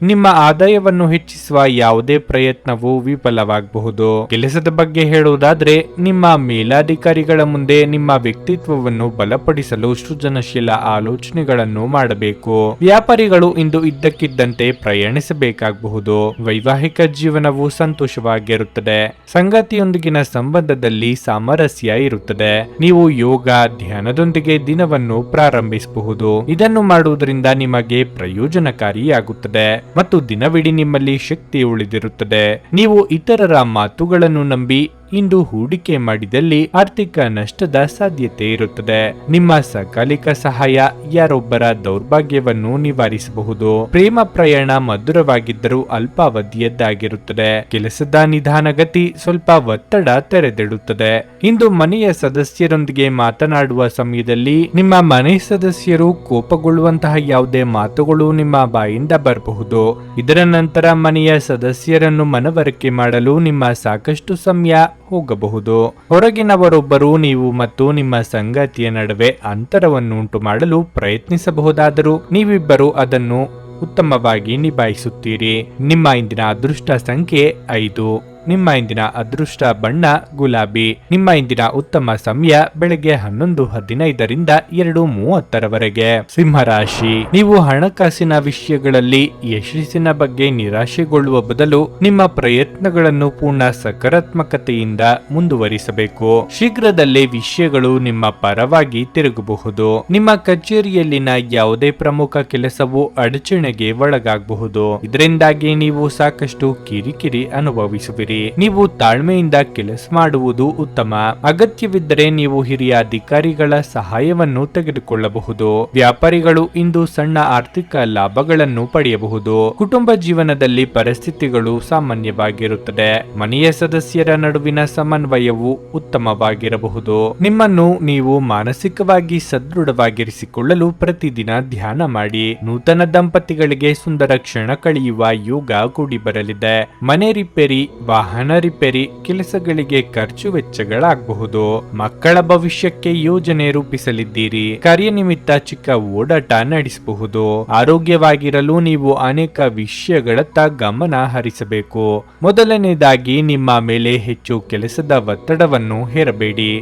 ನಿಮ್ಮ ಆದಾಯವನ್ನು ಹೆಚ್ಚಿಸುವ ಯಾವುದೇ ಪ್ರಯತ್ನವು ವಿಫಲವಾಗಬಹುದು. ಕೆಲಸದ ಬಗ್ಗೆ ಹೇಳುವುದಾದ್ರೆ ನಿಮ್ಮ ಮೇಲಾಧಿಕಾರಿಗಳ ಮುಂದೆ ನಿಮ್ಮ ವ್ಯಕ್ತಿತ್ವವನ್ನು ಬಲಪಡಿಸಲು ಸೃಜನಶೀಲ ಆಲೋಚನೆಗಳನ್ನು ಮಾಡಬೇಕು. ವ್ಯಾಪಾರಿಗಳು ಇಂದು ಇದ್ದಕ್ಕಿದ್ದಂತೆ ಪ್ರಯಾಣಿಸಬೇಕಾಗಬಹುದು. ವೈವಾಹಿಕ ಜೀವನವು ಸಂತೋಷವಾಗಿರುತ್ತದೆ. ಸಂಗಾತಿಯೊಂದಿಗಿನ ಸಂಬಂಧದಲ್ಲಿ ಸಾಮರಸ್ಯ ಇರುತ್ತದೆ. ನೀವು ಯೋಗ ಧ್ಯಾನದೊಂದಿಗೆ ದಿನವನ್ನು ಪ್ರಾರಂಭಿಸಬಹುದು. ಇದನ್ನು ಮಾಡುವುದರಿಂದ ನಿಮಗೆ ಪ್ರಯೋಜನಕಾರಿ ಆಗುತ್ತದೆ ಮತ್ತು ದಿನವಿಡೀ ನಿಮ್ಮಲ್ಲಿ ಶಕ್ತಿ ಉಳಿದಿರುತ್ತದೆ. ನೀವು ಇತರರ ಮಾತುಗಳನ್ನು ನಂಬಿ ಇಂದು ಹೂಡಿಕೆ ಮಾಡಿದಲ್ಲಿ ಆರ್ಥಿಕ ನಷ್ಟದ ಸಾಧ್ಯತೆ ಇರುತ್ತದೆ. ನಿಮ್ಮ ಸಕಾಲಿಕ ಸಹಾಯ ಯಾರೊಬ್ಬರ ದೌರ್ಭಾಗ್ಯವನ್ನು ನಿವಾರಿಸಬಹುದು. ಪ್ರೇಮ ಪ್ರಯಾಣ ಮಧುರವಾಗಿದ್ದರೂ ಅಲ್ಪಾವಧಿಯದ್ದಾಗಿರುತ್ತದೆ. ಕೆಲಸದ ನಿಧಾನಗತಿ ಸ್ವಲ್ಪ ಒತ್ತಡ ತೆರೆದಿಡುತ್ತದೆ. ಇಂದು ಮನೆಯ ಸದಸ್ಯರೊಂದಿಗೆ ಮಾತನಾಡುವ ಸಮಯದಲ್ಲಿ ನಿಮ್ಮ ಮನೆ ಸದಸ್ಯರು ಕೋಪಗೊಳ್ಳುವಂತಹ ಯಾವುದೇ ಮಾತುಗಳು ನಿಮ್ಮ ಬಾಯಿಂದ ಬರಬಹುದು. ಇದರ ನಂತರ ಮನೆಯ ಸದಸ್ಯರನ್ನು ಮನವರಿಕೆ ಮಾಡಲು ನಿಮ್ಮ ಸಾಕಷ್ಟು ಸಮಯ ಹೋಗಬಹುದು. ಹೊರಗಿನವರೊಬ್ಬರು ನೀವು ಮತ್ತು ನಿಮ್ಮ ಸಂಗಾತಿಯ ನಡುವೆ ಅಂತರವನ್ನು ಉಂಟು ಮಾಡಲು ಪ್ರಯತ್ನಿಸಬಹುದಾದರೂ ನೀವಿಬ್ಬರು ಅದನ್ನು ಉತ್ತಮವಾಗಿ ನಿಭಾಯಿಸುತ್ತೀರಿ. ನಿಮ್ಮ ಇಂದಿನ ಅದೃಷ್ಟ ಸಂಖ್ಯೆ 5. ನಿಮ್ಮ ಇಂದಿನ ಅದೃಷ್ಟ ಬಣ್ಣ ಗುಲಾಬಿ. ನಿಮ್ಮ ಇಂದಿನ ಉತ್ತಮ ಸಮಯ ಬೆಳಗ್ಗೆ 11:15ರಿಂದ 2:30ರವರೆಗೆ. ಸಿಂಹರಾಶಿ, ನೀವು ಹಣಕಾಸಿನ ವಿಷಯಗಳಲ್ಲಿ ಯಶಸ್ಸಿನ ಬಗ್ಗೆ ನಿರಾಶೆಗೊಳ್ಳುವ ಬದಲು ನಿಮ್ಮ ಪ್ರಯತ್ನಗಳನ್ನು ಪೂರ್ಣ ಸಕಾರಾತ್ಮಕತೆಯಿಂದ ಮುಂದುವರಿಸಬೇಕು. ಶೀಘ್ರದಲ್ಲೇ ವಿಷಯಗಳು ನಿಮ್ಮ ಪರವಾಗಿ ತಿರುಗಬಹುದು. ನಿಮ್ಮ ಕಚೇರಿಯಲ್ಲಿನ ಯಾವುದೇ ಪ್ರಮುಖ ಕೆಲಸವು ಅಡಚಣೆಗೆ ಒಳಗಾಗಬಹುದು. ಇದರಿಂದಾಗಿ ನೀವು ಸಾಕಷ್ಟು ಕಿರಿಕಿರಿ ಅನುಭವಿಸುವಿರಿ. ನೀವು ತಾಳ್ಮೆಯಿಂದ ಕೆಲಸ ಮಾಡುವುದು ಉತ್ತಮ. ಅಗತ್ಯವಿದ್ದರೆ ನೀವು ಹಿರಿಯ ಅಧಿಕಾರಿಗಳ ಸಹಾಯವನ್ನು ತೆಗೆದುಕೊಳ್ಳಬಹುದು. ವ್ಯಾಪಾರಿಗಳು ಇಂದು ಸಣ್ಣ ಆರ್ಥಿಕ ಲಾಭಗಳನ್ನು ಪಡೆಯಬಹುದು. ಕುಟುಂಬ ಜೀವನದಲ್ಲಿ ಪರಿಸ್ಥಿತಿಗಳು ಸಾಮಾನ್ಯವಾಗಿರುತ್ತದೆ. ಮನೆಯ ಸದಸ್ಯರ ನಡುವಿನ ಸಮನ್ವಯವು ಉತ್ತಮವಾಗಿರಬಹುದು. ನಿಮ್ಮನ್ನು ನೀವು ಮಾನಸಿಕವಾಗಿ ಸದೃಢವಾಗಿರಿಸಿಕೊಳ್ಳಲು ಪ್ರತಿದಿನ ಧ್ಯಾನ ಮಾಡಿ. ನೂತನ ದಂಪತಿಗಳಿಗೆ ಸುಂದರ ಕ್ಷಣ ಕಳೆಯುವ ಯೋಗ ಕೂಡಿ ಬರಲಿದೆ. ಮನೆ ರಿಪೇರಿ, ವಾಹನ ರಿಪೇರಿ ಕೆಲಸಗಳಿಗೆ ಖರ್ಚು ವೆಚ್ಚಗಳಾಗಬಹುದು. ಮಕ್ಕಳ ಭವಿಷ್ಯಕ್ಕೆ ಯೋಜನೆ ರೂಪಿಸಲಿದ್ದೀರಿ. ಕಾರ್ಯನಿಮಿತ್ತ ಚಿಕ್ಕ ಓಡಾಟ ನಡೆಸಬಹುದು. ಆರೋಗ್ಯವಾಗಿರಲು ನೀವು ಅನೇಕ ವಿಷಯಗಳತ್ತ ಗಮನ ಹರಿಸಬೇಕು. ಮೊದಲನೇದಾಗಿ ನಿಮ್ಮ ಮೇಲೆ ಹೆಚ್ಚು ಕೆಲಸದ ಒತ್ತಡವನ್ನು ಹೇರಬೇಡಿ.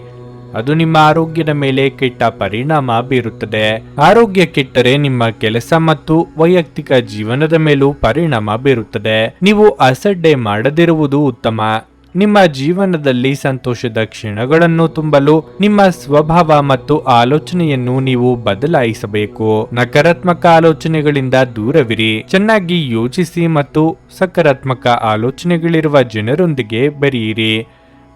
ಅದು ನಿಮ್ಮ ಆರೋಗ್ಯದ ಮೇಲೆ ಕೆಟ್ಟ ಪರಿಣಾಮ ಬೀರುತ್ತದೆ. ಆರೋಗ್ಯ ಕೆಟ್ಟರೆ ನಿಮ್ಮ ಕೆಲಸ ಮತ್ತು ವೈಯಕ್ತಿಕ ಜೀವನದ ಮೇಲೂ ಪರಿಣಾಮ ಬೀರುತ್ತದೆ. ನೀವು ಅಸಡ್ಡೆ ಮಾಡದಿರುವುದು ಉತ್ತಮ. ನಿಮ್ಮ ಜೀವನದಲ್ಲಿ ಸಂತೋಷದ ಕ್ಷಣಗಳನ್ನು ತುಂಬಲು ನಿಮ್ಮ ಸ್ವಭಾವ ಮತ್ತು ಆಲೋಚನೆಯನ್ನು ನೀವು ಬದಲಾಯಿಸಬೇಕು. ನಕಾರಾತ್ಮಕ ಆಲೋಚನೆಗಳಿಂದ ದೂರವಿರಿ. ಚೆನ್ನಾಗಿ ಯೋಚಿಸಿ ಮತ್ತು ಸಕಾರಾತ್ಮಕ ಆಲೋಚನೆಗಳಿರುವ ಜನರೊಂದಿಗೆ ಬೆರೆಯಿರಿ.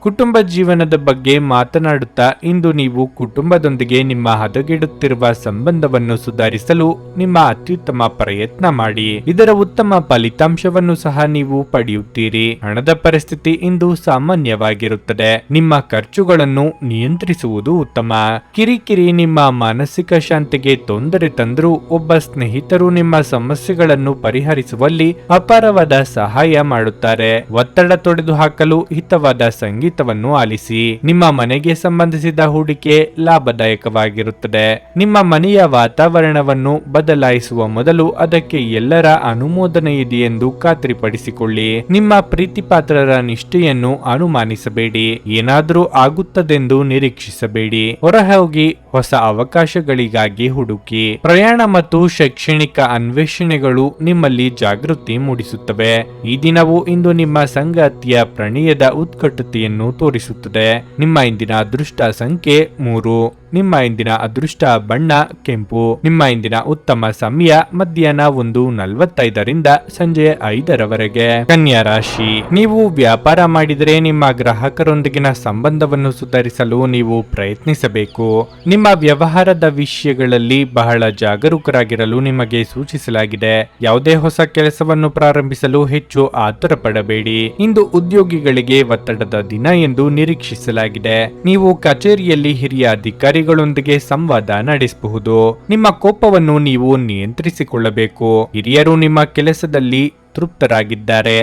ಕುಟುಂಬ ಜೀವನದ ಬಗ್ಗೆ ಮಾತನಾಡುತ್ತಾ ಇಂದು ನೀವು ಕುಟುಂಬದೊಂದಿಗೆ ನಿಮ್ಮ ಹದಗೆಡುತ್ತಿರುವ ಸಂಬಂಧವನ್ನು ಸುಧಾರಿಸಲು ನಿಮ್ಮ ಅತ್ಯುತ್ತಮ ಪ್ರಯತ್ನ ಮಾಡಿ. ಇದರ ಉತ್ತಮ ಫಲಿತಾಂಶವನ್ನು ಸಹ ನೀವು ಪಡೆಯುತ್ತೀರಿ. ಹಣದ ಪರಿಸ್ಥಿತಿ ಇಂದು ಸಾಮಾನ್ಯವಾಗಿರುತ್ತದೆ. ನಿಮ್ಮ ಖರ್ಚುಗಳನ್ನು ನಿಯಂತ್ರಿಸುವುದು ಉತ್ತಮ. ಕಿರಿಕಿರಿ ನಿಮ್ಮ ಮಾನಸಿಕ ಶಾಂತಿಗೆ ತೊಂದರೆ ತಂದರೂ ಒಬ್ಬ ಸ್ನೇಹಿತರು ನಿಮ್ಮ ಸಮಸ್ಯೆಗಳನ್ನು ಪರಿಹರಿಸುವಲ್ಲಿ ಅಪಾರವಾದ ಸಹಾಯ ಮಾಡುತ್ತಾರೆ. ಒತ್ತಡ ತೊಡೆದುಹಾಕಲು ಹಿತವಾದ ಸಂಗೀತವನ್ನು ಆಲಿಸಿ. ನಿಮ್ಮ ಮನೆಗೆ ಸಂಬಂಧಿಸಿದ ಹೂಡಿಕೆ ಲಾಭದಾಯಕವಾಗಿರುತ್ತದೆ. ನಿಮ್ಮ ಮನೆಯ ವಾತಾವರಣವನ್ನು ಬದಲಾಯಿಸುವ ಮೊದಲು ಅದಕ್ಕೆ ಎಲ್ಲರ ಅನುಮೋದನೆ ಇದೆಯೆಂದು ಖಾತ್ರಿಪಡಿಸಿಕೊಳ್ಳಿ. ನಿಮ್ಮ ಪ್ರೀತಿಪಾತ್ರರ ನಿಷ್ಠೆಯನ್ನು ಅನುಮಾನಿಸಬೇಡಿ. ಏನಾದರೂ ಆಗುತ್ತದೆಂದು ನಿರೀಕ್ಷಿಸಬೇಡಿ. ಹೊರಹೋಗಿ ಹೊಸ ಅವಕಾಶಗಳಿಗಾಗಿ ಹುಡುಕಿ. ಪ್ರಯಾಣ ಮತ್ತು ಶೈಕ್ಷಣಿಕ ಅನ್ವೇಷಣೆಗಳು ನಿಮ್ಮಲ್ಲಿ ಜಾಗೃತಿ ಮೂಡಿಸುತ್ತವೆ. ಈ ದಿನವು ಇಂದು ನಿಮ್ಮ ಸಂಗಾತಿಯ ಪ್ರಣಯದ ಉತ್ಕಟತೆಯನ್ನು ತೋರಿಸುತ್ತದೆ. ನಿಮ್ಮ ಇಂದಿನ ಅದೃಷ್ಟ ಸಂಖ್ಯೆ 3. ನಿಮ್ಮ ಇಂದಿನ ಅದೃಷ್ಟ ಬಣ್ಣ ಕೆಂಪು. ನಿಮ್ಮ ಇಂದಿನ ಉತ್ತಮ ಸಮಯ ಮಧ್ಯಾಹ್ನ 1:45 ಸಂಜೆ 5 ಕನ್ಯಾ ರಾಶಿ. ನೀವು ವ್ಯಾಪಾರ ಮಾಡಿದರೆ ನಿಮ್ಮ ಗ್ರಾಹಕರೊಂದಿಗಿನ ಸಂಬಂಧವನ್ನು ಸುಧಾರಿಸಲು ನೀವು ಪ್ರಯತ್ನಿಸಬೇಕು. ನಿಮ್ಮ ವ್ಯವಹಾರದ ವಿಷಯಗಳಲ್ಲಿ ಬಹಳ ಜಾಗರೂಕರಾಗಿರಲು ನಿಮಗೆ ಸೂಚಿಸಲಾಗಿದೆ. ಯಾವುದೇ ಹೊಸ ಕೆಲಸವನ್ನು ಪ್ರಾರಂಭಿಸಲು ಹೆಚ್ಚು ಆತುರ ಪಡಬೇಡಿ. ಇಂದು ಉದ್ಯೋಗಿಗಳಿಗೆ ಒತ್ತಡದ ದಿನ ಎಂದು ನಿರೀಕ್ಷಿಸಲಾಗಿದೆ. ನೀವು ಕಚೇರಿಯಲ್ಲಿ ಹಿರಿಯ ಅಧಿಕಾರಿಗಳೊಂದಿಗೆ ಸಂವಾದ ನಡೆಸಬಹುದು. ನಿಮ್ಮ ಕೋಪವನ್ನು ನೀವು ನಿಯಂತ್ರಿಸಿಕೊಳ್ಳಬೇಕು. ಹಿರಿಯರು ನಿಮ್ಮ ಕೆಲಸದಲ್ಲಿ ತೃಪ್ತರಾಗಿದ್ದಾರೆ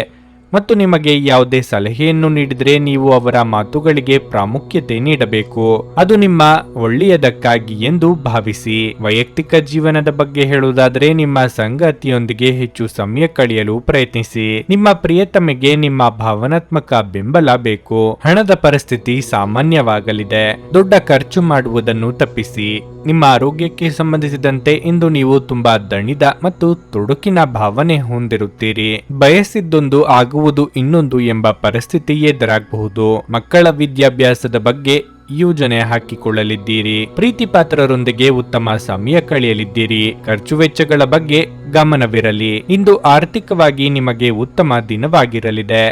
ಮತ್ತು ನಿಮಗೆ ಯಾವುದೇ ಸಲಹೆಯನ್ನು ನೀಡಿದರೆ ನೀವು ಅವರ ಮಾತುಗಳಿಗೆ ಪ್ರಾಮುಖ್ಯತೆ ನೀಡಬೇಕು. ಅದು ನಿಮ್ಮ ಒಳ್ಳೆಯದಕ್ಕಾಗಿ ಎಂದು ಭಾವಿಸಿ. ವೈಯಕ್ತಿಕ ಜೀವನದ ಬಗ್ಗೆ ಹೇಳುವುದಾದರೆ ನಿಮ್ಮ ಸಂಗಾತಿಯೊಂದಿಗೆ ಹೆಚ್ಚು ಸಮಯ ಕಳೆಯಲು ಪ್ರಯತ್ನಿಸಿ. ನಿಮ್ಮ ಪ್ರಿಯತಮೆಗೆ ನಿಮ್ಮ ಭಾವನಾತ್ಮಕ ಬೆಂಬಲ ಬೇಕು. ಹಣದ ಪರಿಸ್ಥಿತಿ ಸಾಮಾನ್ಯವಾಗಲಿದೆ. ದೊಡ್ಡ ಖರ್ಚು ಮಾಡುವುದನ್ನು ತಪ್ಪಿಸಿ. ನಿಮ್ಮ ಆರೋಗ್ಯಕ್ಕೆ ಸಂಬಂಧಿಸಿದಂತೆ ಇಂದು ನೀವು ತುಂಬಾ ದಣಿದ ಮತ್ತು ತೊಡಕಿನ ಭಾವನೆ ಹೊಂದಿರುತ್ತೀರಿ. ಬಯಸಿದ್ದೊಂದು ಆಗುವುದು ಇನ್ನೊಂದು ಎಂಬ ಪರಿಸ್ಥಿತಿ ಎದುರಾಗಬಹುದು. ಮಕ್ಕಳ ವಿದ್ಯಾಭ್ಯಾಸದ ಬಗ್ಗೆ ಯೋಜನೆ ಹಾಕಿಕೊಳ್ಳಲಿದ್ದೀರಿ. ಪ್ರೀತಿಪಾತ್ರರೊಂದಿಗೆ ಉತ್ತಮ ಸಮಯ ಕಳೆಯಲಿದ್ದೀರಿ. ಖರ್ಚು ವೆಚ್ಚಗಳ ಬಗ್ಗೆ ಗಮನವಿರಲಿ. ಇಂದು ಆರ್ಥಿಕವಾಗಿ ನಿಮಗೆ ಉತ್ತಮ ದಿನವಾಗಿರಲಿದೆ.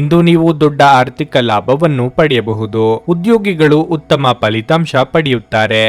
ಇಂದು ನೀವು ದೊಡ್ಡ ಆರ್ಥಿಕ ಲಾಭವನ್ನು ಪಡೆಯಬಹುದು. ಉದ್ಯೋಗಿಗಳು ಉತ್ತಮ ಫಲಿತಾಂಶ ಪಡೆಯುತ್ತಾರೆ.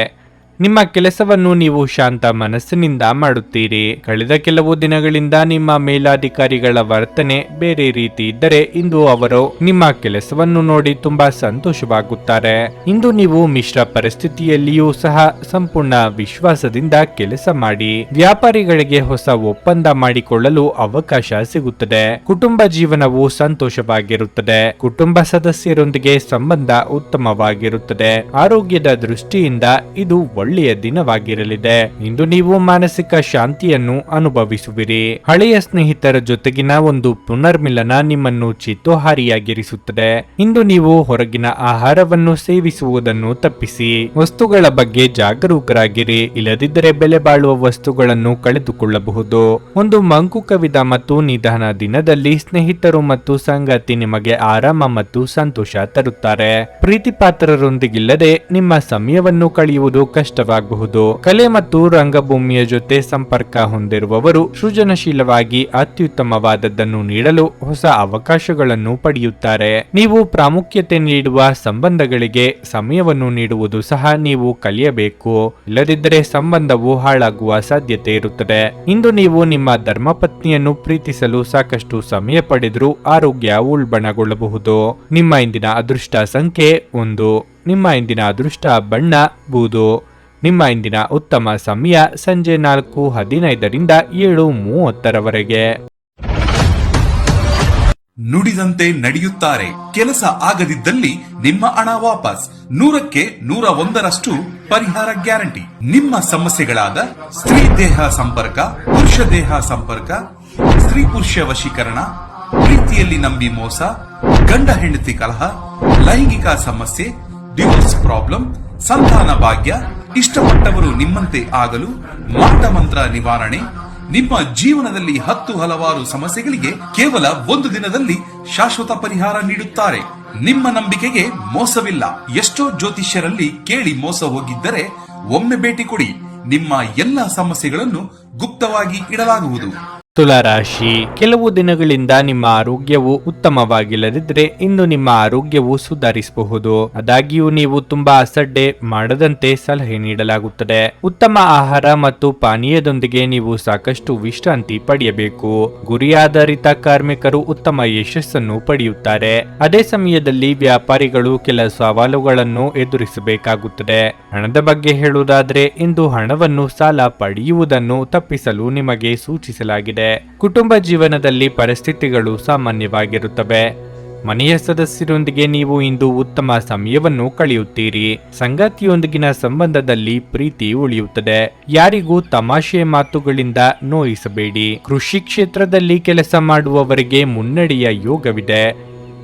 ನಿಮ್ಮ ಕೆಲಸವನ್ನು ನೀವು ಶಾಂತ ಮನಸ್ಸಿನಿಂದ ಮಾಡುತ್ತೀರಿ. ಕಳೆದ ಕೆಲವು ದಿನಗಳಿಂದ ನಿಮ್ಮ ಮೇಲಾಧಿಕಾರಿಗಳ ವರ್ತನೆ ಬೇರೆ ರೀತಿ ಇದ್ದರೆ ಇಂದು ಅವರು ನಿಮ್ಮ ಕೆಲಸವನ್ನು ನೋಡಿ ತುಂಬಾ ಸಂತೋಷವಾಗುತ್ತಾರೆ. ಇಂದು ನೀವು ಮಿಶ್ರ ಪರಿಸ್ಥಿತಿಯಲ್ಲಿಯೂ ಸಹ ಸಂಪೂರ್ಣ ವಿಶ್ವಾಸದಿಂದ ಕೆಲಸ ಮಾಡಿ. ವ್ಯಾಪಾರಿಗಳಿಗೆ ಹೊಸ ಒಪ್ಪಂದ ಮಾಡಿಕೊಳ್ಳಲು ಅವಕಾಶ ಸಿಗುತ್ತದೆ. ಕುಟುಂಬ ಜೀವನವು ಸಂತೋಷವಾಗಿರುತ್ತದೆ. ಕುಟುಂಬ ಸದಸ್ಯರೊಂದಿಗೆ ಸಂಬಂಧ ಉತ್ತಮವಾಗಿರುತ್ತದೆ. ಆರೋಗ್ಯದ ದೃಷ್ಟಿಯಿಂದ ಇದು ಒಳ್ಳೆಯ ದಿನವಾಗಿರಲಿದೆ. ಇಂದು ನೀವು ಮಾನಸಿಕ ಶಾಂತಿಯನ್ನು ಅನುಭವಿಸುವಿರಿ. ಹಳೆಯ ಸ್ನೇಹಿತರ ಜೊತೆಗಿನ ಒಂದು ಪುನರ್ಮಿಲನ ನಿಮ್ಮನ್ನು ಚಿತ್ತೋಹಾರಿಯಾಗಿರಿಸುತ್ತದೆ. ಇಂದು ನೀವು ಹೊರಗಿನ ಆಹಾರವನ್ನು ಸೇವಿಸುವುದನ್ನು ತಪ್ಪಿಸಿ. ವಸ್ತುಗಳ ಬಗ್ಗೆ ಜಾಗರೂಕರಾಗಿರಿ. ಇಲ್ಲದಿದ್ದರೆ ಬೆಲೆ ಬಾಳುವ ವಸ್ತುಗಳನ್ನು ಕಳೆದುಕೊಳ್ಳಬಹುದು. ಒಂದು ಮಂಕು ಕವಿದ ಮತ್ತು ನಿಧಾನ ದಿನದಲ್ಲಿ ಸ್ನೇಹಿತರು ಮತ್ತು ಸಂಗಾತಿ ನಿಮಗೆ ಆರಾಮ ಮತ್ತು ಸಂತೋಷ ತರುತ್ತಾರೆ. ಪ್ರೀತಿಪಾತ್ರರೊಂದಿಗಿಲ್ಲದೆ ನಿಮ್ಮ ಸಮಯವನ್ನು ಕಳೆಯುವುದು ಕಷ್ಟವಾಗಬಹುದು. ಕಲೆ ಮತ್ತು ರಂಗಭೂಮಿಯ ಜೊತೆ ಸಂಪರ್ಕ ಹೊಂದಿರುವವರು ಸೃಜನಶೀಲವಾಗಿ ಅತ್ಯುತ್ತಮವಾದದ್ದನ್ನು ನೀಡಲು ಹೊಸ ಅವಕಾಶಗಳನ್ನು ಪಡೆಯುತ್ತಾರೆ. ನೀವು ಪ್ರಾಮುಖ್ಯತೆ ನೀಡುವ ಸಂಬಂಧಗಳಿಗೆ ಸಮಯವನ್ನು ನೀಡುವುದು ಸಹ ನೀವು ಕಲಿಯಬೇಕು. ಇಲ್ಲದಿದ್ದರೆ ಸಂಬಂಧವು ಹಾಳಾಗುವ ಸಾಧ್ಯತೆ ಇರುತ್ತದೆ. ಇಂದು ನೀವು ನಿಮ್ಮ ಧರ್ಮಪತ್ನಿಯನ್ನು ಪ್ರೀತಿಸಲು ಸಾಕಷ್ಟು ಸಮಯ ಪಡೆದರೂ ಆರೋಗ್ಯ ಉಲ್ಬಣಗೊಳ್ಳಬಹುದು. ನಿಮ್ಮ ಇಂದಿನ ಅದೃಷ್ಟ ಸಂಖ್ಯೆ 1. ನಿಮ್ಮ ಇಂದಿನ ಅದೃಷ್ಟ ಬಣ್ಣ ಬೂದು. ನಿಮ್ಮ ಇಂದಿನ ಉತ್ತಮ ಸಮಯ ಸಂಜೆ 4:15 7:30 ನುಡಿದಂತೆ ನಡೆಯುತ್ತಾರೆ. ಕೆಲಸ ಆಗದಿದ್ದಲ್ಲಿ ನಿಮ್ಮ ಹಣ ವಾಪಸ್. 100ಕ್ಕೆ 101ರಷ್ಟು ಪರಿಹಾರ ಗ್ಯಾರಂಟಿ. ನಿಮ್ಮ ಸಮಸ್ಯೆಗಳಾದ ಸ್ತ್ರೀ ದೇಹ ಸಂಪರ್ಕ, ಪುರುಷ ದೇಹ ಸಂಪರ್ಕ, ಸ್ತ್ರೀ ಪುರುಷ ವಶೀಕರಣ, ಪ್ರೀತಿಯಲ್ಲಿ ನಂಬಿ ಮೋಸ, ಗಂಡ ಹೆಂಡತಿ ಕಲಹ, ಲೈಂಗಿಕ ಸಮಸ್ಯೆ, ಡಿವೋರ್ಸ್ ಪ್ರಾಬ್ಲಮ್, ಸಂತಾನ ಭಾಗ್ಯ, ಇಷ್ಟಪಟ್ಟವರು ನಿಮ್ಮಂತೆ ಆಗಲು ಮಾಟ ಮಂತ್ರ ನಿವಾರಣೆ, ನಿಮ್ಮ ಜೀವನದಲ್ಲಿ 10 ಹಲವಾರು ಸಮಸ್ಯೆಗಳಿಗೆ ಕೇವಲ 1 ದಿನದಲ್ಲಿ ಶಾಶ್ವತ ಪರಿಹಾರ ನೀಡುತ್ತಾರೆ. ನಿಮ್ಮ ನಂಬಿಕೆಗೆ ಮೋಸವಿಲ್ಲ. ಎಷ್ಟೋ ಜ್ಯೋತಿಷ್ಯರಲ್ಲಿ ಕೇಳಿ ಮೋಸ ಹೋಗಿದ್ದರೆ ಒಮ್ಮೆ ಭೇಟಿ ಕೊಡಿ. ನಿಮ್ಮ ಎಲ್ಲ ಸಮಸ್ಯೆಗಳನ್ನು ಗುಪ್ತವಾಗಿ ಇಡಲಾಗುವುದು. ತುಲಾರಾಶಿ, ಕೆಲವು ದಿನಗಳಿಂದ ನಿಮ್ಮ ಆರೋಗ್ಯವು ಉತ್ತಮವಾಗಿಲ್ಲದಿದ್ದರೆ ಇಂದು ನಿಮ್ಮ ಆರೋಗ್ಯವು ಸುಧಾರಿಸಬಹುದು. ಆದಾಗ್ಯೂ ನೀವು ತುಂಬಾ ಅಸಡ್ಡೆ ಮಾಡದಂತೆ ಸಲಹೆ ನೀಡಲಾಗುತ್ತದೆ. ಉತ್ತಮ ಆಹಾರ ಮತ್ತು ಪಾನೀಯದೊಂದಿಗೆ ನೀವು ಸಾಕಷ್ಟು ವಿಶ್ರಾಂತಿ ಪಡೆಯಬೇಕು. ಗುರಿ ಆಧಾರಿತ ಕಾರ್ಮಿಕರು ಉತ್ತಮ ಯಶಸ್ಸನ್ನು ಪಡೆಯುತ್ತಾರೆ. ಅದೇ ಸಮಯದಲ್ಲಿ ವ್ಯಾಪಾರಿಗಳು ಕೆಲ ಸವಾಲುಗಳನ್ನು ಎದುರಿಸಬೇಕಾಗುತ್ತದೆ. ಹಣದ ಬಗ್ಗೆ ಹೇಳುವುದಾದರೆ ಇಂದು ಹಣವನ್ನು ಸಾಲ ಪಡೆಯುವುದನ್ನು ತಪ್ಪಿಸಲು ನಿಮಗೆ ಸೂಚಿಸಲಾಗಿದೆ. ಕುಟುಂಬ ಜೀವನದಲ್ಲಿ ಪರಿಸ್ಥಿತಿಗಳು ಸಾಮಾನ್ಯವಾಗಿರುತ್ತವೆ. ಮನೆಯ ಸದಸ್ಯರೊಂದಿಗೆ ನೀವು ಇಂದು ಉತ್ತಮ ಸಮಯವನ್ನು ಕಳೆಯುತ್ತೀರಿ. ಸಂಗಾತಿಯೊಂದಿಗಿನ ಸಂಬಂಧದಲ್ಲಿ ಪ್ರೀತಿ ಉಳಿಯುತ್ತದೆ. ಯಾರಿಗೂ ತಮಾಷೆ ಮಾತುಗಳಿಂದ ನೋಯಿಸಬೇಡಿ. ಕೃಷಿ ಕ್ಷೇತ್ರದಲ್ಲಿ ಕೆಲಸ ಮಾಡುವವರಿಗೆ ಮುನ್ನಡೆಯ ಯೋಗವಿದೆ.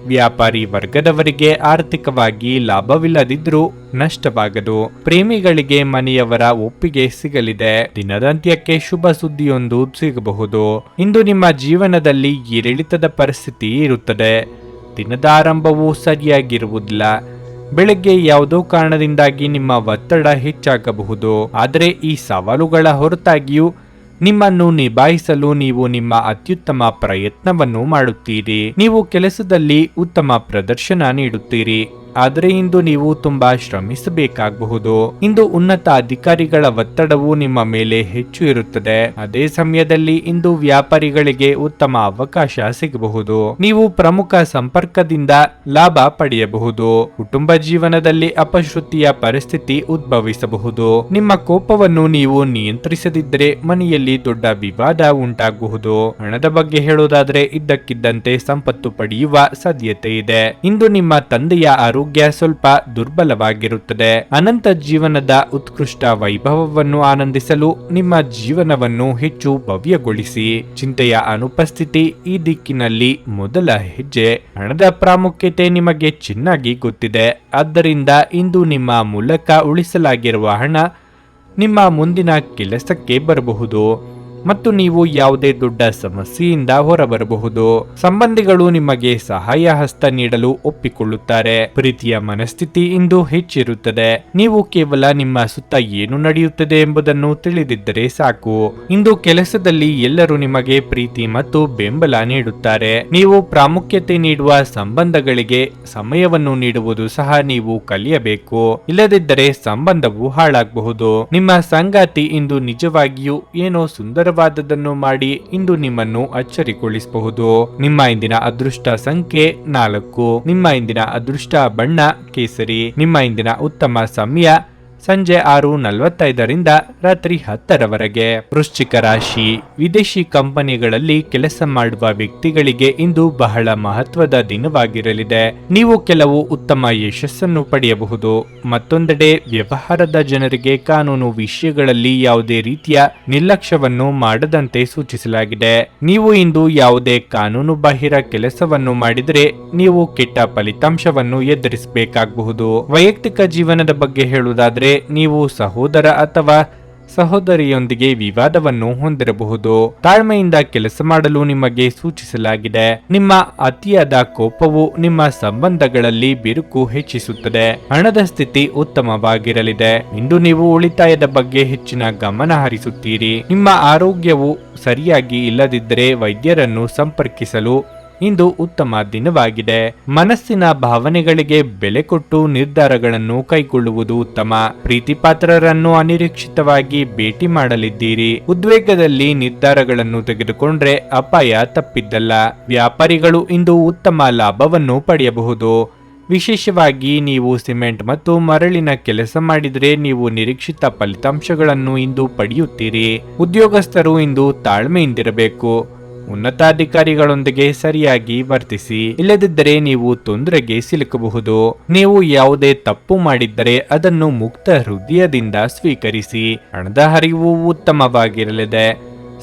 ವ್ಯಾಪಾರಿ ವರ್ಗದವರಿಗೆ ಆರ್ಥಿಕವಾಗಿ ಲಾಭವಿಲ್ಲದಿದ್ರೂ ನಷ್ಟವಾಗದು. ಪ್ರೇಮಿಗಳಿಗೆ ಮನೆಯವರ ಒಪ್ಪಿಗೆ ಸಿಗಲಿದೆ. ದಿನದಂತ್ಯಕ್ಕೆ ಶುಭ ಸುದ್ದಿಯೊಂದು ಸಿಗಬಹುದು. ಇಂದು ನಿಮ್ಮ ಜೀವನದಲ್ಲಿ ಏರಿಳಿತದ ಪರಿಸ್ಥಿತಿ ಇರುತ್ತದೆ. ದಿನದ ಆರಂಭವು ಸರಿಯಾಗಿರುವುದಿಲ್ಲ. ಬೆಳಗ್ಗೆ ಯಾವುದೋ ಕಾರಣದಿಂದಾಗಿ ನಿಮ್ಮ ಒತ್ತಡ ಹೆಚ್ಚಾಗಬಹುದು. ಆದರೆ ಈ ಸವಾಲುಗಳ ಹೊರತಾಗಿಯೂ ನಿಮ್ಮನ್ನು ನಿಭಾಯಿಸಲು ನೀವು ನಿಮ್ಮ ಅತ್ಯುತ್ತಮ ಪ್ರಯತ್ನವನ್ನು ಮಾಡುತ್ತೀರಿ. ನೀವು ಕೆಲಸದಲ್ಲಿ ಉತ್ತಮ ಪ್ರದರ್ಶನ ನೀಡುತ್ತೀರಿ. ಆದರೆ ಇಂದು ನೀವು ತುಂಬಾ ಶ್ರಮಿಸಬೇಕಾಗಬಹುದು. ಇಂದು ಉನ್ನತ ಅಧಿಕಾರಿಗಳ ಒತ್ತಡವು ನಿಮ್ಮ ಮೇಲೆ ಹೆಚ್ಚು ಇರುತ್ತದೆ. ಅದೇ ಸಮಯದಲ್ಲಿ ಇಂದು ವ್ಯಾಪಾರಿಗಳಿಗೆ ಉತ್ತಮ ಅವಕಾಶ ಸಿಗಬಹುದು. ನೀವು ಪ್ರಮುಖ ಸಂಪರ್ಕದಿಂದ ಲಾಭ ಪಡೆಯಬಹುದು. ಕುಟುಂಬ ಜೀವನದಲ್ಲಿ ಅಪಶ್ರುತಿಯ ಪರಿಸ್ಥಿತಿ ಉದ್ಭವಿಸಬಹುದು. ನಿಮ್ಮ ಕೋಪವನ್ನು ನೀವು ನಿಯಂತ್ರಿಸದಿದ್ದರೆ ಮನೆಯಲ್ಲಿ ದೊಡ್ಡ ವಿವಾದ ಉಂಟಾಗಬಹುದು. ಹಣದ ಬಗ್ಗೆ ಹೇಳುವುದಾದರೆ ಇದ್ದಕ್ಕಿದ್ದಂತೆ ಸಂಪತ್ತು ಪಡೆಯುವ ಸಾಧ್ಯತೆ ಇದೆ. ಇಂದು ನಿಮ್ಮ ತಂದೆಯ ಆರೋಗ್ಯ ಸ್ವಲ್ಪ ದುರ್ಬಲವಾಗಿರುತ್ತದೆ. ಅನಂತ ಜೀವನದ ಉತ್ಕೃಷ್ಟ ವೈಭವವನ್ನು ಆನಂದಿಸಲು ನಿಮ್ಮ ಜೀವನವನ್ನು ಹೆಚ್ಚು ಭವ್ಯಗೊಳಿಸಿ. ಚಿಂತೆಯ ಅನುಪಸ್ಥಿತಿ ಈ ದಿಕ್ಕಿನಲ್ಲಿ ಮೊದಲ ಹೆಜ್ಜೆ. ಹಣದ ಪ್ರಾಮುಖ್ಯತೆ ನಿಮಗೆ ಚೆನ್ನಾಗಿ ಗೊತ್ತಿದೆ. ಆದ್ದರಿಂದ ಇಂದು ನಿಮ್ಮ ಮೂಲಕ ಉಳಿಸಲಾಗಿರುವ ಹಣ ನಿಮ್ಮ ಮುಂದಿನ ಕೆಲಸಕ್ಕೆ ಬರಬಹುದು ಮತ್ತು ನೀವು ಯಾವುದೇ ದೊಡ್ಡ ಸಮಸ್ಯೆಯಿಂದ ಹೊರಬರಬಹುದು. ಸಂಬಂಧಿಗಳು ನಿಮಗೆ ಸಹಾಯ ಹಸ್ತ ನೀಡಲು ಒಪ್ಪಿಕೊಳ್ಳುತ್ತಾರೆ. ಪ್ರೀತಿಯ ಮನಸ್ಥಿತಿ ಇಂದು ಹೆಚ್ಚಿರುತ್ತದೆ. ನೀವು ಕೇವಲ ನಿಮ್ಮ ಸುತ್ತ ಏನು ನಡೆಯುತ್ತದೆ ಎಂಬುದನ್ನು ತಿಳಿದಿದ್ದರೆ ಸಾಕು. ಇಂದು ಕೆಲಸದಲ್ಲಿ ಎಲ್ಲರೂ ನಿಮಗೆ ಪ್ರೀತಿ ಮತ್ತು ಬೆಂಬಲ ನೀಡುತ್ತಾರೆ. ನೀವು ಪ್ರಾಮುಖ್ಯತೆ ನೀಡುವ ಸಂಬಂಧಗಳಿಗೆ ಸಮಯವನ್ನು ನೀಡುವುದು ಸಹ ನೀವು ಕಲಿಯಬೇಕು. ಇಲ್ಲದಿದ್ದರೆ ಸಂಬಂಧವು ಹಾಳಾಗಬಹುದು. ನಿಮ್ಮ ಸಂಗಾತಿ ಇಂದು ನಿಜವಾಗಿಯೂ ಏನೋ ಸುಂದರವಾದದ್ದನ್ನು ಮಾಡಿ ಇಂದು ನಿಮ್ಮನ್ನು ಅಚ್ಚರಿಗೊಳಿಸಬಹುದು. ನಿಮ್ಮ ಇಂದಿನ ಅದೃಷ್ಟ ಸಂಖ್ಯೆ 4. ನಿಮ್ಮ ಇಂದಿನ ಅದೃಷ್ಟ ಬಣ್ಣ ಕೇಸರಿ. ನಿಮ್ಮ ಇಂದಿನ ಉತ್ತಮ ಸಮಯ ಸಂಜೆ 6:45 ರಾತ್ರಿ 10 ವೃಶ್ಚಿಕ ರಾಶಿ, ವಿದೇಶಿ ಕಂಪನಿಗಳಲ್ಲಿ ಕೆಲಸ ಮಾಡುವ ವ್ಯಕ್ತಿಗಳಿಗೆ ಇಂದು ಬಹಳ ಮಹತ್ವದ ದಿನವಾಗಿರಲಿದೆ. ನೀವು ಕೆಲವು ಉತ್ತಮ ಯಶಸ್ಸನ್ನು ಪಡೆಯಬಹುದು. ಮತ್ತೊಂದೆಡೆ ವ್ಯವಹಾರದ ಜನರಿಗೆ ಕಾನೂನು ವಿಷಯಗಳಲ್ಲಿ ಯಾವುದೇ ರೀತಿಯ ನಿರ್ಲಕ್ಷ್ಯವನ್ನು ಮಾಡದಂತೆ ಸೂಚಿಸಲಾಗಿದೆ. ನೀವು ಇಂದು ಯಾವುದೇ ಕಾನೂನು ಬಾಹಿರ ಕೆಲಸವನ್ನು ಮಾಡಿದರೆ ನೀವು ಕೆಟ್ಟ ಫಲಿತಾಂಶವನ್ನು ಎದುರಿಸಬೇಕಾಗಬಹುದು. ವೈಯಕ್ತಿಕ ಜೀವನದ ಬಗ್ಗೆ ಹೇಳುವುದಾದರೆ ನೀವು ಸಹೋದರ ಅಥವಾ ಸಹೋದರಿಯೊಂದಿಗೆ ವಿವಾದವನ್ನು ಹೊಂದಿರಬಹುದು. ತಾಳ್ಮೆಯಿಂದ ಕೆಲಸ ಮಾಡಲು ನಿಮಗೆ ಸೂಚಿಸಲಾಗಿದೆ. ನಿಮ್ಮ ಅತಿಯಾದ ಕೋಪವು ನಿಮ್ಮ ಸಂಬಂಧಗಳಲ್ಲಿ ಬಿರುಕು ಹೆಚ್ಚಿಸುತ್ತದೆ. ಹಣದ ಸ್ಥಿತಿ ಉತ್ತಮವಾಗಿರಲಿದೆ. ಇಂದು ನೀವು ಉಳಿತಾಯದ ಬಗ್ಗೆ ಹೆಚ್ಚಿನ ಗಮನ ಹರಿಸುತ್ತೀರಿ. ನಿಮ್ಮ ಆರೋಗ್ಯವು ಸರಿಯಾಗಿ ಇಲ್ಲದಿದ್ದರೆ ವೈದ್ಯರನ್ನು ಸಂಪರ್ಕಿಸಲು ಇಂದು ಉತ್ತಮ ದಿನವಾಗಿದೆ. ಮನಸ್ಸಿನ ಭಾವನೆಗಳಿಗೆ ಬೆಲೆ ಕೊಟ್ಟು ನಿರ್ಧಾರಗಳನ್ನು ಕೈಗೊಳ್ಳುವುದು ಉತ್ತಮ. ಪ್ರೀತಿಪಾತ್ರರನ್ನು ಅನಿರೀಕ್ಷಿತವಾಗಿ ಭೇಟಿ ಮಾಡಲಿದ್ದೀರಿ. ಉದ್ವೇಗದಲ್ಲಿ ನಿರ್ಧಾರಗಳನ್ನು ತೆಗೆದುಕೊಂಡ್ರೆ ಅಪಾಯ ತಪ್ಪಿದ್ದಲ್ಲ. ವ್ಯಾಪಾರಿಗಳು ಇಂದು ಉತ್ತಮ ಲಾಭವನ್ನು ಪಡೆಯಬಹುದು. ವಿಶೇಷವಾಗಿ ನೀವು ಸಿಮೆಂಟ್ ಮತ್ತು ಮರಳಿನ ಕೆಲಸ ಮಾಡಿದರೆ ನೀವು ನಿರೀಕ್ಷಿತ ಫಲಿತಾಂಶಗಳನ್ನು ಇಂದು ಪಡೆಯುತ್ತೀರಿ. ಉದ್ಯೋಗಸ್ಥರು ಇಂದು ತಾಳ್ಮೆಯಿಂದಿರಬೇಕು. ಉನ್ನತಾಧಿಕಾರಿಗಳೊಂದಿಗೆ ಸರಿಯಾಗಿ ವರ್ತಿಸಿ. ಇಲ್ಲದಿದ್ದರೆ ನೀವು ತೊಂದರೆಗೆ ಸಿಲುಕಬಹುದು. ನೀವು ಯಾವುದೇ ತಪ್ಪು ಮಾಡಿದ್ದರೆ ಅದನ್ನು ಮುಕ್ತ ಹೃದಯದಿಂದ ಸ್ವೀಕರಿಸಿ. ಹಣದ ಹರಿವು ಉತ್ತಮವಾಗಿರಲಿದೆ.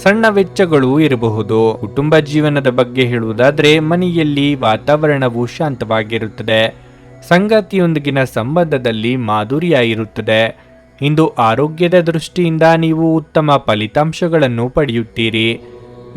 ಸಣ್ಣ ವೆಚ್ಚಗಳು ಇರಬಹುದು. ಕುಟುಂಬ ಜೀವನದ ಬಗ್ಗೆ ಹೇಳುವುದಾದರೆ ಮನೆಯಲ್ಲಿ ವಾತಾವರಣವು ಶಾಂತವಾಗಿರುತ್ತದೆ. ಸಂಗಾತಿಯೊಂದಿಗಿನ ಸಂಬಂಧದಲ್ಲಿ ಮಾಧುರ್ಯ ಇರುತ್ತದೆ. ಇಂದು ಆರೋಗ್ಯದ ದೃಷ್ಟಿಯಿಂದ ನೀವು ಉತ್ತಮ ಫಲಿತಾಂಶಗಳನ್ನು ಪಡೆಯುತ್ತೀರಿ.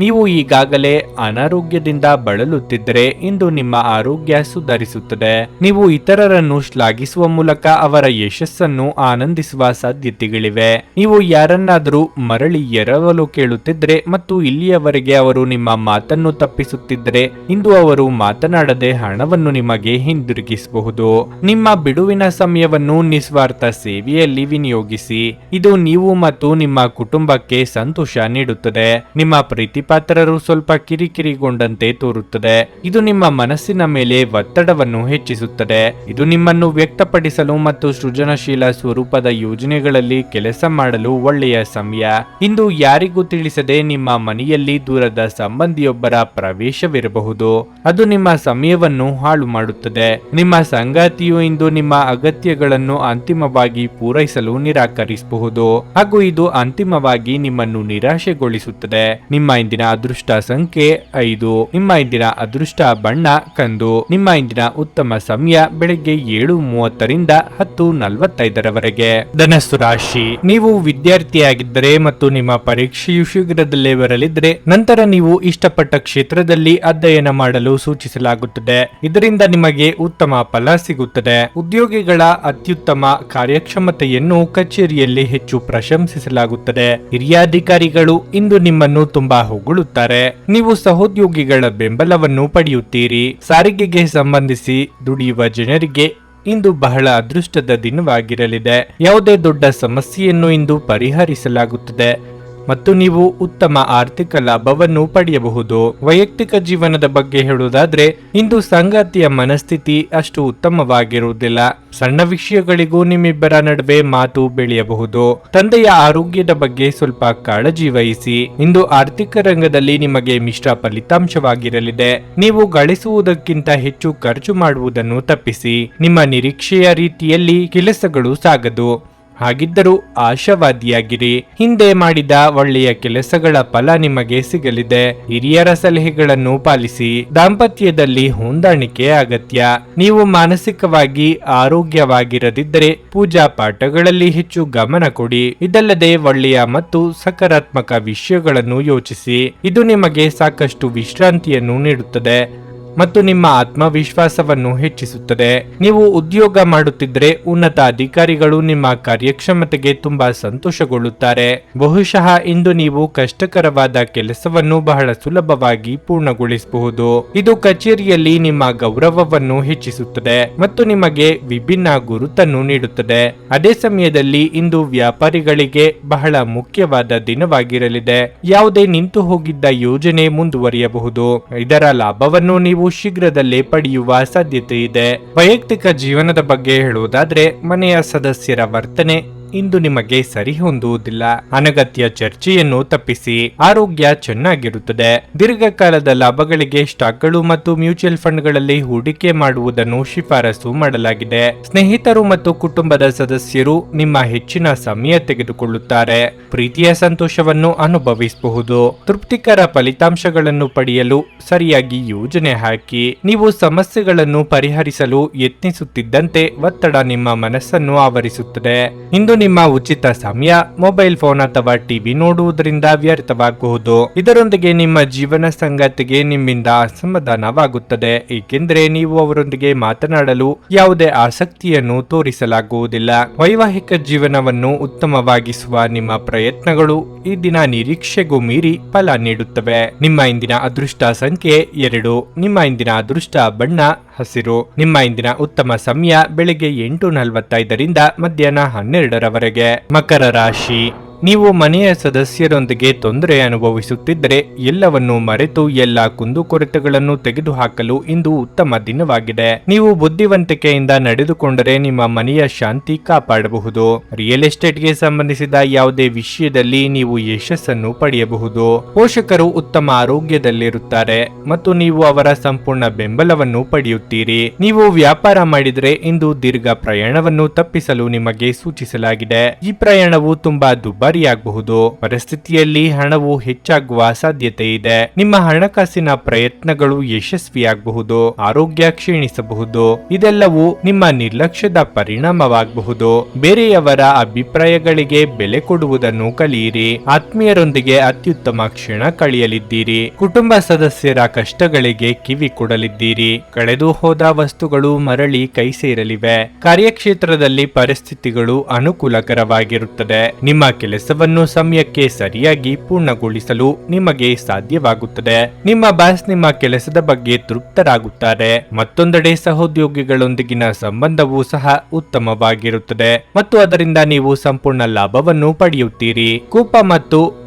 ನೀವು ಈಗಾಗಲೇ ಅನಾರೋಗ್ಯದಿಂದ ಬಳಲುತ್ತಿದ್ದರೆ ಇಂದು ನಿಮ್ಮ ಆರೋಗ್ಯ ಸುಧಾರಿಸುತ್ತದೆ. ನೀವು ಇತರರನ್ನು ಶ್ಲಾಘಿಸುವ ಮೂಲಕ ಅವರ ಯಶಸ್ಸನ್ನು ಆನಂದಿಸುವ ಸಾಧ್ಯತೆಗಳಿವೆ. ನೀವು ಯಾರನ್ನಾದರೂ ಮರಳಿ ಎರವಲು ಕೇಳುತ್ತಿದ್ದರೆ ಮತ್ತು ಇಲ್ಲಿಯವರೆಗೆ ಅವರು ನಿಮ್ಮ ಮಾತನ್ನು ತಪ್ಪಿಸುತ್ತಿದ್ದರೆ ಇಂದು ಅವರು ಮಾತನಾಡದೆ ಹಣವನ್ನು ನಿಮಗೆ ಹಿಂದಿರುಗಿಸಬಹುದು. ನಿಮ್ಮ ಬಿಡುವಿನ ಸಮಯವನ್ನು ನಿಸ್ವಾರ್ಥ ಸೇವೆಯಲ್ಲಿ ವಿನಿಯೋಗಿಸಿ. ಇದು ನೀವು ಮತ್ತು ನಿಮ್ಮ ಕುಟುಂಬಕ್ಕೆ ಸಂತೋಷ ನೀಡುತ್ತದೆ. ನಿಮ್ಮ ಪ್ರೀತಿಪಾತ್ರರು ಸ್ವಲ್ಪ ಕಿರಿಕಿರಿಗೊಂಡಂತೆ ತೋರುತ್ತದೆ. ಇದು ನಿಮ್ಮ ಮನಸ್ಸಿನ ಮೇಲೆ ಒತ್ತಡವನ್ನು ಹೆಚ್ಚಿಸುತ್ತದೆ. ಇದು ನಿಮ್ಮನ್ನು ವ್ಯಕ್ತಪಡಿಸಲು ಮತ್ತು ಸೃಜನಶೀಲ ಸ್ವರೂಪದ ಯೋಜನೆಗಳಲ್ಲಿ ಕೆಲಸ ಮಾಡಲು ಒಳ್ಳೆಯ ಸಮಯ. ಇಂದು ಯಾರಿಗೂ ತಿಳಿಸದೆ ನಿಮ್ಮ ಮನೆಯಲ್ಲಿ ದೂರದ ಸಂಬಂಧಿಯೊಬ್ಬರ ಪ್ರವೇಶವಿರಬಹುದು. ಅದು ನಿಮ್ಮ ಸಮಯವನ್ನು ಹಾಳು ಮಾಡುತ್ತದೆ. ನಿಮ್ಮ ಸಂಗಾತಿಯು ಇಂದು ನಿಮ್ಮ ಅಗತ್ಯಗಳನ್ನು ಅಂತಿಮವಾಗಿ ಪೂರೈಸಲು ನಿರಾಕರಿಸಬಹುದು ಹಾಗೂ ಇದು ಅಂತಿಮವಾಗಿ ನಿಮ್ಮನ್ನು ನಿರಾಶೆಗೊಳಿಸುತ್ತದೆ. ನಿಮ್ಮ ಇಂದಿನ ಅದೃಷ್ಟ ಸಂಖ್ಯೆ 5. ನಿಮ್ಮ ಇಂದಿನ ಅದೃಷ್ಟ ಬಣ್ಣ ಕಂದು. ನಿಮ್ಮ ಇಂದಿನ ಉತ್ತಮ ಸಮಯ ಬೆಳಗ್ಗೆ 7:30ರಿಂದ 10:45ರವರೆಗೆ. ಧನಸ್ಸು ರಾಶಿ, ನೀವು ವಿದ್ಯಾರ್ಥಿಯಾಗಿದ್ದರೆ ಮತ್ತು ನಿಮ್ಮ ಪರೀಕ್ಷೆಯು ಶೀಘ್ರದಲ್ಲೇ ಬರಲಿದ್ದರೆ ನಂತರ ನೀವು ಇಷ್ಟಪಟ್ಟ ಕ್ಷೇತ್ರದಲ್ಲಿ ಅಧ್ಯಯನ ಮಾಡಲು ಸೂಚಿಸಲಾಗುತ್ತದೆ. ಇದರಿಂದ ನಿಮಗೆ ಉತ್ತಮ ಫಲ ಸಿಗುತ್ತದೆ. ಉದ್ಯೋಗಿಗಳ ಅತ್ಯುತ್ತಮ ಕಾರ್ಯಕ್ಷಮತೆಯನ್ನು ಕಚೇರಿಯಲ್ಲಿ ಹೆಚ್ಚು ಪ್ರಶಂಸಿಸಲಾಗುತ್ತದೆ. ಹಿರಿಯ ಅಧಿಕಾರಿಗಳು ಇಂದು ನಿಮ್ಮನ್ನು ತುಂಬಾ ಹೊಗಳುತ್ತಾರೆ. ನೀವು ಸಹೋದ್ಯೋಗಿಗಳ ಬೆಂಬಲವನ್ನು ಪಡೆಯುತ್ತೀರಿ. ಸಾರಿಗೆಗೆ ಸಂಬಂಧಿಸಿ ದುಡಿಯುವ ಜನರಿಗೆ ಇಂದು ಬಹಳ ಅದೃಷ್ಟದ ದಿನವಾಗಿರಲಿದೆ. ಯಾವುದೇ ದೊಡ್ಡ ಸಮಸ್ಯೆಯನ್ನು ಇಂದು ಪರಿಹರಿಸಲಾಗುತ್ತದೆ ಮತ್ತು ನೀವು ಉತ್ತಮ ಆರ್ಥಿಕ ಲಾಭವನ್ನು ಪಡೆಯಬಹುದು. ವೈಯಕ್ತಿಕ ಜೀವನದ ಬಗ್ಗೆ ಹೇಳುವುದಾದ್ರೆ ಇಂದು ಸಂಗಾತಿಯ ಮನಸ್ಥಿತಿ ಅಷ್ಟು ಉತ್ತಮವಾಗಿರುವುದಿಲ್ಲ. ಸಣ್ಣ ವಿಷಯಗಳಿಗೂ ನಿಮ್ಮಿಬ್ಬರ ನಡುವೆ ಮಾತು ಬೆಳೆಯಬಹುದು. ತಂದೆಯ ಆರೋಗ್ಯದ ಬಗ್ಗೆ ಸ್ವಲ್ಪ ಕಾಳಜಿ ವಹಿಸಿ. ಇಂದು ಆರ್ಥಿಕ ರಂಗದಲ್ಲಿ ನಿಮಗೆ ಮಿಶ್ರ ಫಲಿತಾಂಶವಾಗಿರಲಿದೆ. ನೀವು ಗಳಿಸುವುದಕ್ಕಿಂತ ಹೆಚ್ಚು ಖರ್ಚು ಮಾಡುವುದನ್ನು ತಪ್ಪಿಸಿ. ನಿಮ್ಮ ನಿರೀಕ್ಷೆಯ ರೀತಿಯಲ್ಲಿ ಕೆಲಸಗಳು ಸಾಗದು. ಹಾಗಿದ್ದರೂ ಆಶಾವಾದಿಯಾಗಿರಿ. ಹಿಂದೆ ಮಾಡಿದ ಒಳ್ಳೆಯ ಕೆಲಸಗಳ ಫಲ ನಿಮಗೆ ಸಿಗಲಿದೆ. ಹಿರಿಯರ ಸಲಹೆಗಳನ್ನು ಪಾಲಿಸಿ. ದಾಂಪತ್ಯದಲ್ಲಿ ಹೊಂದಾಣಿಕೆ ಅಗತ್ಯ. ನೀವು ಮಾನಸಿಕವಾಗಿ ಆರೋಗ್ಯವಾಗಿರದಿದ್ದರೆ ಪೂಜಾ ಪಾಠಗಳಲ್ಲಿ ಹೆಚ್ಚು ಗಮನ ಕೊಡಿ. ಇದಲ್ಲದೆ ಒಳ್ಳೆಯ ಮತ್ತು ಸಕಾರಾತ್ಮಕ ವಿಷಯಗಳನ್ನು ಯೋಚಿಸಿ. ಇದು ನಿಮಗೆ ಸಾಕಷ್ಟು ವಿಶ್ರಾಂತಿಯನ್ನು ನೀಡುತ್ತದೆ ಮತ್ತು ನಿಮ್ಮ ಆತ್ಮವಿಶ್ವಾಸವನ್ನು ಹೆಚ್ಚಿಸುತ್ತದೆ. ನೀವು ಉದ್ಯೋಗ ಮಾಡುತ್ತಿದ್ದರೆ ಉನ್ನತ ಅಧಿಕಾರಿಗಳು ನಿಮ್ಮ ಕಾರ್ಯಕ್ಷಮತೆಗೆ ತುಂಬಾ ಸಂತೋಷಗೊಳ್ಳುತ್ತಾರೆ. ಬಹುಶಃ ಇಂದು ನೀವು ಕಷ್ಟಕರವಾದ ಕೆಲಸವನ್ನು ಬಹಳ ಸುಲಭವಾಗಿ ಪೂರ್ಣಗೊಳಿಸಬಹುದು. ಇದು ಕಚೇರಿಯಲ್ಲಿ ನಿಮ್ಮ ಗೌರವವನ್ನು ಹೆಚ್ಚಿಸುತ್ತದೆ ಮತ್ತು ನಿಮಗೆ ವಿಭಿನ್ನ ಗುರುತನ್ನು ನೀಡುತ್ತದೆ. ಅದೇ ಸಮಯದಲ್ಲಿ ಇಂದು ವ್ಯಾಪಾರಿಗಳಿಗೆ ಬಹಳ ಮುಖ್ಯವಾದ ದಿನವಾಗಿರಲಿದೆ. ಯಾವುದೇ ನಿಂತು ಹೋಗಿದ್ದ ಯೋಜನೆ ಮುಂದುವರಿಯಬಹುದು. ಇದರ ಲಾಭವನ್ನು ನೀವು ಶೀಘ್ರದಲ್ಲೇ ಪಡೆಯುವ ಸಾಧ್ಯತೆ ಇದೆ. ವೈಯಕ್ತಿಕ ಜೀವನದ ಬಗ್ಗೆ ಹೇಳುವುದಾದ್ರೆ ಮನೆಯ ಸದಸ್ಯರ ವರ್ತನೆ ಇಂದು ನಿಮಗೆ ಸರಿ ಹೊಂದುವುದಿಲ್ಲ. ಅನಗತ್ಯ ಚರ್ಚೆಯನ್ನು ತಪ್ಪಿಸಿ. ಆರೋಗ್ಯ ಚೆನ್ನಾಗಿರುತ್ತದೆ. ದೀರ್ಘಕಾಲದ ಲಾಭಗಳಿಗೆ ಸ್ಟಾಕ್ಗಳು ಮತ್ತು ಮ್ಯೂಚುವಲ್ ಫಂಡ್ಗಳಲ್ಲಿ ಹೂಡಿಕೆ ಮಾಡುವುದನ್ನು ಶಿಫಾರಸು ಮಾಡಲಾಗಿದೆ. ಸ್ನೇಹಿತರು ಮತ್ತು ಕುಟುಂಬದ ಸದಸ್ಯರು ನಿಮ್ಮ ಹೆಚ್ಚಿನ ಸಮಯ ತೆಗೆದುಕೊಳ್ಳುತ್ತಾರೆ. ಪ್ರೀತಿಯ ಸಂತೋಷವನ್ನು ಅನುಭವಿಸಬಹುದು. ತೃಪ್ತಿಕರ ಫಲಿತಾಂಶಗಳನ್ನು ಪಡೆಯಲು ಸರಿಯಾಗಿ ಯೋಜನೆ ಹಾಕಿ. ನೀವು ಸಮಸ್ಯೆಗಳನ್ನು ಪರಿಹರಿಸಲು ಯತ್ನಿಸುತ್ತಿದ್ದಂತೆ ಒತ್ತಡ ನಿಮ್ಮ ಮನಸ್ಸನ್ನು ಆವರಿಸುತ್ತದೆ. ಇಂದು ನಿಮ್ಮ ಉಚಿತ ಸಮಯ ಮೊಬೈಲ್ ಫೋನ್ ಅಥವಾ ಟಿವಿ ನೋಡುವುದರಿಂದ ವ್ಯರ್ಥವಾಗಬಹುದು. ಇದರೊಂದಿಗೆ ನಿಮ್ಮ ಜೀವನ ಸಂಗಾತಿಗೆ ನಿಮ್ಮಿಂದ ಅಸಮಾಧಾನವಾಗುತ್ತದೆ, ಏಕೆಂದರೆ ನೀವು ಅವರೊಂದಿಗೆ ಮಾತನಾಡಲು ಯಾವುದೇ ಆಸಕ್ತಿಯನ್ನು ತೋರಿಸಲಾಗುವುದಿಲ್ಲ. ವೈವಾಹಿಕ ಜೀವನವನ್ನು ಉತ್ತಮವಾಗಿಸುವ ನಿಮ್ಮ ಪ್ರಯತ್ನಗಳು ಈ ದಿನ ನಿರೀಕ್ಷೆಗೂ ಮೀರಿ ಫಲ ನೀಡುತ್ತವೆ. ನಿಮ್ಮ ಇಂದಿನ ಅದೃಷ್ಟ ಸಂಖ್ಯೆ 2. ನಿಮ್ಮ ಇಂದಿನ ಅದೃಷ್ಟ ಬಣ್ಣ ಹಸಿರು. ನಿಮ್ಮ ಇಂದಿನ ಉತ್ತಮ ಸಮಯ ಬೆಳಿಗ್ಗೆ 8:45ರಿಂದ ಮಧ್ಯಾಹ್ನ 12ರವರೆಗೆ. ಮಕರ ರಾಶಿ, ನೀವು ಮನೆಯ ಸದಸ್ಯರೊಂದಿಗೆ ತೊಂದರೆ ಅನುಭವಿಸುತ್ತಿದ್ದರೆ ಎಲ್ಲವನ್ನೂ ಮರೆತು ಎಲ್ಲ ಕುಂದುಕೊರತೆಗಳನ್ನು ತೆಗೆದುಹಾಕಲು ಇಂದು ಉತ್ತಮ ದಿನವಾಗಿದೆ. ನೀವು ಬುದ್ಧಿವಂತಿಕೆಯಿಂದ ನಡೆದುಕೊಂಡರೆ ನಿಮ್ಮ ಮನೆಯ ಶಾಂತಿ ಕಾಪಾಡಬಹುದು. ರಿಯಲ್ ಎಸ್ಟೇಟ್ಗೆ ಸಂಬಂಧಿಸಿದ ಯಾವುದೇ ವಿಷಯದಲ್ಲಿ ನೀವು ಯಶಸ್ಸನ್ನು ಪಡೆಯಬಹುದು. ಪೋಷಕರು ಉತ್ತಮ ಆರೋಗ್ಯದಲ್ಲಿರುತ್ತಾರೆ ಮತ್ತು ನೀವು ಅವರ ಸಂಪೂರ್ಣ ಬೆಂಬಲವನ್ನು ಪಡೆಯುತ್ತೀರಿ. ನೀವು ವ್ಯಾಪಾರ ಮಾಡಿದರೆ ಇಂದು ದೀರ್ಘ ಪ್ರಯಾಣವನ್ನು ತಪ್ಪಿಸಲು ನಿಮಗೆ ಸೂಚಿಸಲಾಗಿದೆ. ಈ ಪ್ರಯಾಣವು ತುಂಬಾ ದುಬಾರಿ ದುಬಾರಿಯಾಗಬಹುದು. ಪರಿಸ್ಥಿತಿಯಲ್ಲಿ ಹಣವು ಹೆಚ್ಚಾಗುವ ಸಾಧ್ಯತೆ ಇದೆ. ನಿಮ್ಮ ಹಣಕಾಸಿನ ಪ್ರಯತ್ನಗಳು ಯಶಸ್ವಿಯಾಗಬಹುದು. ಆರೋಗ್ಯ ಕ್ಷೀಣಿಸಬಹುದು. ಇದೆಲ್ಲವೂ ನಿಮ್ಮ ನಿರ್ಲಕ್ಷ್ಯದ ಪರಿಣಾಮವಾಗಬಹುದು. ಬೇರೆಯವರ ಅಭಿಪ್ರಾಯಗಳಿಗೆ ಬೆಲೆ ಕೊಡುವುದನ್ನು ಕಲಿಯಿರಿ. ಆತ್ಮೀಯರೊಂದಿಗೆ ಅತ್ಯುತ್ತಮ ಕ್ಷಣ ಕಳೆಯಲಿದ್ದೀರಿ. ಕುಟುಂಬ ಸದಸ್ಯರ ಕಷ್ಟಗಳಿಗೆ ಕಿವಿ ಕೊಡಲಿದ್ದೀರಿ. ಕಳೆದು ಹೋದ ವಸ್ತುಗಳು ಮರಳಿ ಕೈ ಸೇರಲಿವೆ. ಕಾರ್ಯಕ್ಷೇತ್ರದಲ್ಲಿ ಪರಿಸ್ಥಿತಿಗಳು ಅನುಕೂಲಕರವಾಗಿರುತ್ತದೆ. ನಿಮ್ಮ ಕೆಲಸವನ್ನು ಸಮಯಕ್ಕೆ ಸರಿಯಾಗಿ ಪೂರ್ಣಗೊಳಿಸಲು ನಿಮಗೆ ಸಾಧ್ಯವಾಗುತ್ತದೆ. ನಿಮ್ಮ ಬಾಸ್ ನಿಮ್ಮ ಕೆಲಸದ ಬಗ್ಗೆ ತೃಪ್ತರಾಗುತ್ತಾರೆ. ಮತ್ತೊಂದೆಡೆ ಸಹೋದ್ಯೋಗಿಗಳೊಂದಿಗಿನ ಸಂಬಂಧವೂ ಸಹ ಉತ್ತಮವಾಗಿರುತ್ತದೆ ಮತ್ತು ಅದರಿಂದ ನೀವು ಸಂಪೂರ್ಣ ಲಾಭವನ್ನು ಪಡೆಯುತ್ತೀರಿ. ಕೋಪ ಮತ್ತು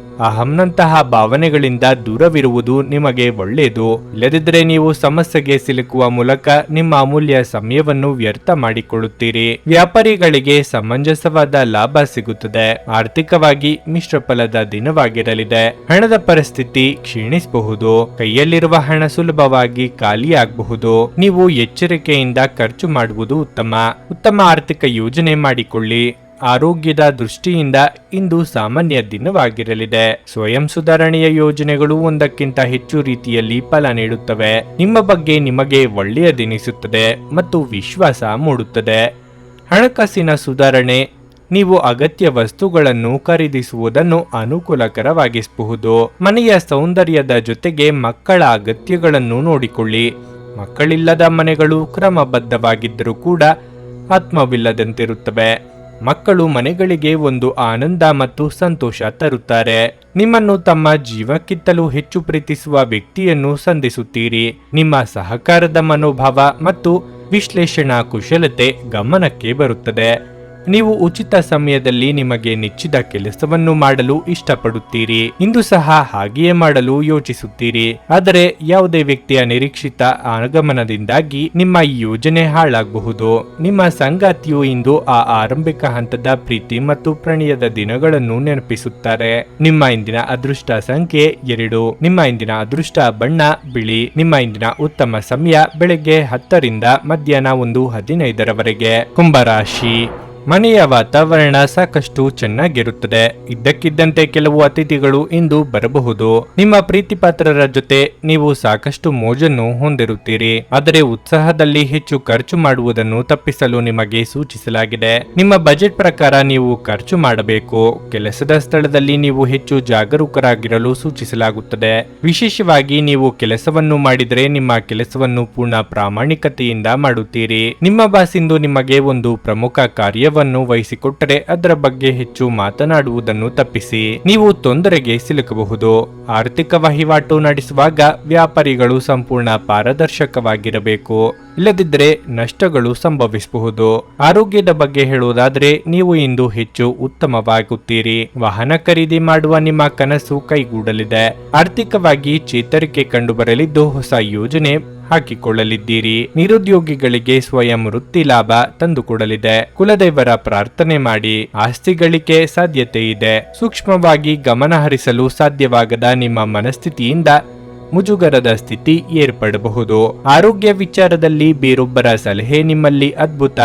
ಅಹಂನಂತಹ ಭಾವನೆಗಳಿಂದ ದೂರವಿರುವುದು ನಿಮಗೆ ಒಳ್ಳೆಯದು. ಇಲ್ಲದಿದ್ದರೆ ನೀವು ಸಮಸ್ಯೆಗೆ ಸಿಲುಕುವ ಮೂಲಕ ನಿಮ್ಮ ಅಮೂಲ್ಯ ಸಮಯವನ್ನು ವ್ಯರ್ಥ ಮಾಡಿಕೊಳ್ಳುತ್ತೀರಿ. ವ್ಯಾಪಾರಿಗಳಿಗೆ ಸಮಂಜಸವಾದ ಲಾಭ ಸಿಗುತ್ತದೆ. ಆರ್ಥಿಕವಾಗಿ ಮಿಶ್ರ ಫಲದ ದಿನವಾಗಿರಲಿದೆ. ಹಣದ ಪರಿಸ್ಥಿತಿ ಕ್ಷೀಣಿಸಬಹುದು. ಕೈಯಲ್ಲಿರುವ ಹಣ ಸುಲಭವಾಗಿ ಖಾಲಿಯಾಗಬಹುದು. ನೀವು ಎಚ್ಚರಿಕೆಯಿಂದ ಖರ್ಚು ಮಾಡುವುದು ಉತ್ತಮ ಆರ್ಥಿಕ ಯೋಜನೆ ಮಾಡಿಕೊಳ್ಳಿ. ಆರೋಗ್ಯದ ದೃಷ್ಟಿಯಿಂದ ಇಂದು ಸಾಮಾನ್ಯ ದಿನವಾಗಿರಲಿದೆ. ಸ್ವಯಂ ಸುಧಾರಣೆಯ ಯೋಜನೆಗಳು ಒಂದಕ್ಕಿಂತ ಹೆಚ್ಚು ರೀತಿಯಲ್ಲಿ ಫಲ ನೀಡುತ್ತವೆ. ನಿಮ್ಮ ಬಗ್ಗೆ ನಿಮಗೆ ಒಳ್ಳೆಯದೆನಿಸುತ್ತದೆ ಮತ್ತು ವಿಶ್ವಾಸ ಮೂಡುತ್ತದೆ. ಹಣಕಾಸಿನ ಸುಧಾರಣೆ ನೀವು ಅಗತ್ಯ ವಸ್ತುಗಳನ್ನು ಖರೀದಿಸುವುದನ್ನು ಅನುಕೂಲಕರವಾಗಿಸಬಹುದು. ಮನೆಯ ಸೌಂದರ್ಯದ ಜೊತೆಗೆ ಮಕ್ಕಳ ಅಗತ್ಯಗಳನ್ನು ನೋಡಿಕೊಳ್ಳಿ. ಮಕ್ಕಳಿಲ್ಲದ ಮನೆಗಳು ಕ್ರಮಬದ್ಧವಾಗಿದ್ದರೂ ಕೂಡ ಆತ್ಮವಿಲ್ಲದಂತಿರುತ್ತವೆ. ಮಕ್ಕಳು ಮನೆಗಳಿಗೆ ಒಂದು ಆನಂದ ಮತ್ತು ಸಂತೋಷ ತರುತ್ತಾರೆ. ನಿಮ್ಮನ್ನು ತಮ್ಮ ಜೀವಕ್ಕಿಂತಲೂ ಹೆಚ್ಚು ಪ್ರೀತಿಸುವ ವ್ಯಕ್ತಿಯನ್ನು ಸಂಧಿಸುತ್ತೀರಿ. ನಿಮ್ಮ ಸಹಕಾರದ ಮನೋಭಾವ ಮತ್ತು ವಿಶ್ಲೇಷಣಾ ಕುಶಲತೆ ಗಮನಕ್ಕೆ ಬರುತ್ತದೆ. ನೀವು ಉಚಿತ ಸಮಯದಲ್ಲಿ ನಿಮಗೆ ನೆಚ್ಚಿದ ಕೆಲಸವನ್ನು ಮಾಡಲು ಇಷ್ಟಪಡುತ್ತೀರಿ. ಇಂದು ಸಹ ಹಾಗೆಯೇ ಮಾಡಲು ಯೋಚಿಸುತ್ತೀರಿ. ಆದರೆ ಯಾವುದೇ ವ್ಯಕ್ತಿಯ ನಿರೀಕ್ಷಿತ ಆಗಮನದಿಂದಾಗಿ ನಿಮ್ಮ ಈ ಯೋಜನೆ ಹಾಳಾಗಬಹುದು. ನಿಮ್ಮ ಸಂಗಾತಿಯು ಇಂದು ಆ ಆರಂಭಿಕ ಹಂತದ ಪ್ರೀತಿ ಮತ್ತು ಪ್ರಣಯದ ದಿನಗಳನ್ನು ನೆನಪಿಸುತ್ತಾರೆ. ನಿಮ್ಮ ಇಂದಿನ ಅದೃಷ್ಟ ಸಂಖ್ಯೆ 2. ನಿಮ್ಮ ಇಂದಿನ ಅದೃಷ್ಟ ಬಣ್ಣ ಬಿಳಿ. ನಿಮ್ಮ ಇಂದಿನ ಉತ್ತಮ ಸಮಯ ಬೆಳಗ್ಗೆ 10 ರಿಂದ ಮಧ್ಯಾಹ್ನ 1:15 ಕುಂಭರಾಶಿ. ಮನೆಯ ವಾತಾವರಣ ಸಾಕಷ್ಟು ಚೆನ್ನಾಗಿರುತ್ತದೆ. ಇದ್ದಕ್ಕಿದ್ದಂತೆ ಕೆಲವು ಅತಿಥಿಗಳು ಇಂದು ಬರಬಹುದು. ನಿಮ್ಮ ಪ್ರೀತಿಪಾತ್ರರ ಜೊತೆ ನೀವು ಸಾಕಷ್ಟು ಮೋಜನ್ನು ಹೊಂದಿರುತ್ತೀರಿ. ಆದರೆ ಉತ್ಸಾಹದಲ್ಲಿ ಹೆಚ್ಚು ಖರ್ಚು ಮಾಡುವುದನ್ನು ತಪ್ಪಿಸಲು ನಿಮಗೆ ಸೂಚಿಸಲಾಗಿದೆ. ನಿಮ್ಮ ಬಜೆಟ್ ಪ್ರಕಾರ ನೀವು ಖರ್ಚು ಮಾಡಬೇಕು. ಕೆಲಸದ ಸ್ಥಳದಲ್ಲಿ ನೀವು ಹೆಚ್ಚು ಜಾಗರೂಕರಾಗಿರಲು ಸೂಚಿಸಲಾಗುತ್ತದೆ. ವಿಶೇಷವಾಗಿ ನೀವು ಕೆಲಸವನ್ನು ಮಾಡಿದರೆ ನಿಮ್ಮ ಕೆಲಸವನ್ನು ಪೂರ್ಣ ಪ್ರಾಮಾಣಿಕತೆಯಿಂದ ಮಾಡುತ್ತೀರಿ. ನಿಮ್ಮ ಬಾಸ್ ಇಂದು ನಿಮಗೆ ಒಂದು ಪ್ರಮುಖ ಕಾರ್ಯ ವಹಿಸಿಕೊಟ್ಟರೆ ಅದರ ಬಗ್ಗೆ ಹೆಚ್ಚು ಮಾತನಾಡುವುದನ್ನು ತಪ್ಪಿಸಿ. ನೀವು ತೊಂದರೆಗೆ ಸಿಲುಕಬಹುದು. ಆರ್ಥಿಕ ವಹಿವಾಟು ನಡೆಸುವಾಗ ವ್ಯಾಪಾರಿಗಳು ಸಂಪೂರ್ಣ ಪಾರದರ್ಶಕವಾಗಿರಬೇಕು. ಇಲ್ಲದಿದ್ದರೆ ನಷ್ಟಗಳು ಸಂಭವಿಸಬಹುದು. ಆರೋಗ್ಯದ ಬಗ್ಗೆ ಹೇಳುವುದಾದರೆ ನೀವು ಇಂದು ಹೆಚ್ಚು ಉತ್ತಮವಾಗುತ್ತೀರಿ. ವಾಹನ ಖರೀದಿ ಮಾಡುವ ನಿಮ್ಮ ಕನಸು ಕೈಗೂಡಲಿದೆ. ಆರ್ಥಿಕವಾಗಿ ಚೇತರಿಕೆ ಕಂಡುಬರಲಿದ್ದು ಹೊಸ ಯೋಜನೆ ಹಾಕಿಕೊಳ್ಳಲಿದ್ದೀರಿ. ನಿರುದ್ಯೋಗಿಗಳಿಗೆ ಸ್ವಯಂ ವೃತ್ತಿ ಲಾಭ ತಂದುಕೊಡಲಿದೆ. ಕುಲದೇವರ ಪ್ರಾರ್ಥನೆ ಮಾಡಿ. ಆಸ್ತಿ ಗಳಿಕೆ ಸಾಧ್ಯತೆ ಇದೆ. ಸೂಕ್ಷ್ಮವಾಗಿ ಗಮನ ಹರಿಸಲು ಸಾಧ್ಯವಾಗದ ನಿಮ್ಮ ಮನಸ್ಥಿತಿಯಿಂದ ಮುಜುಗರದ ಸ್ಥಿತಿ ಏರ್ಪಡಬಹುದು. ಆರೋಗ್ಯ ವಿಚಾರದಲ್ಲಿ ಬೇರೊಬ್ಬರ ಸಲಹೆ ನಿಮ್ಮಲ್ಲಿ ಅದ್ಭುತ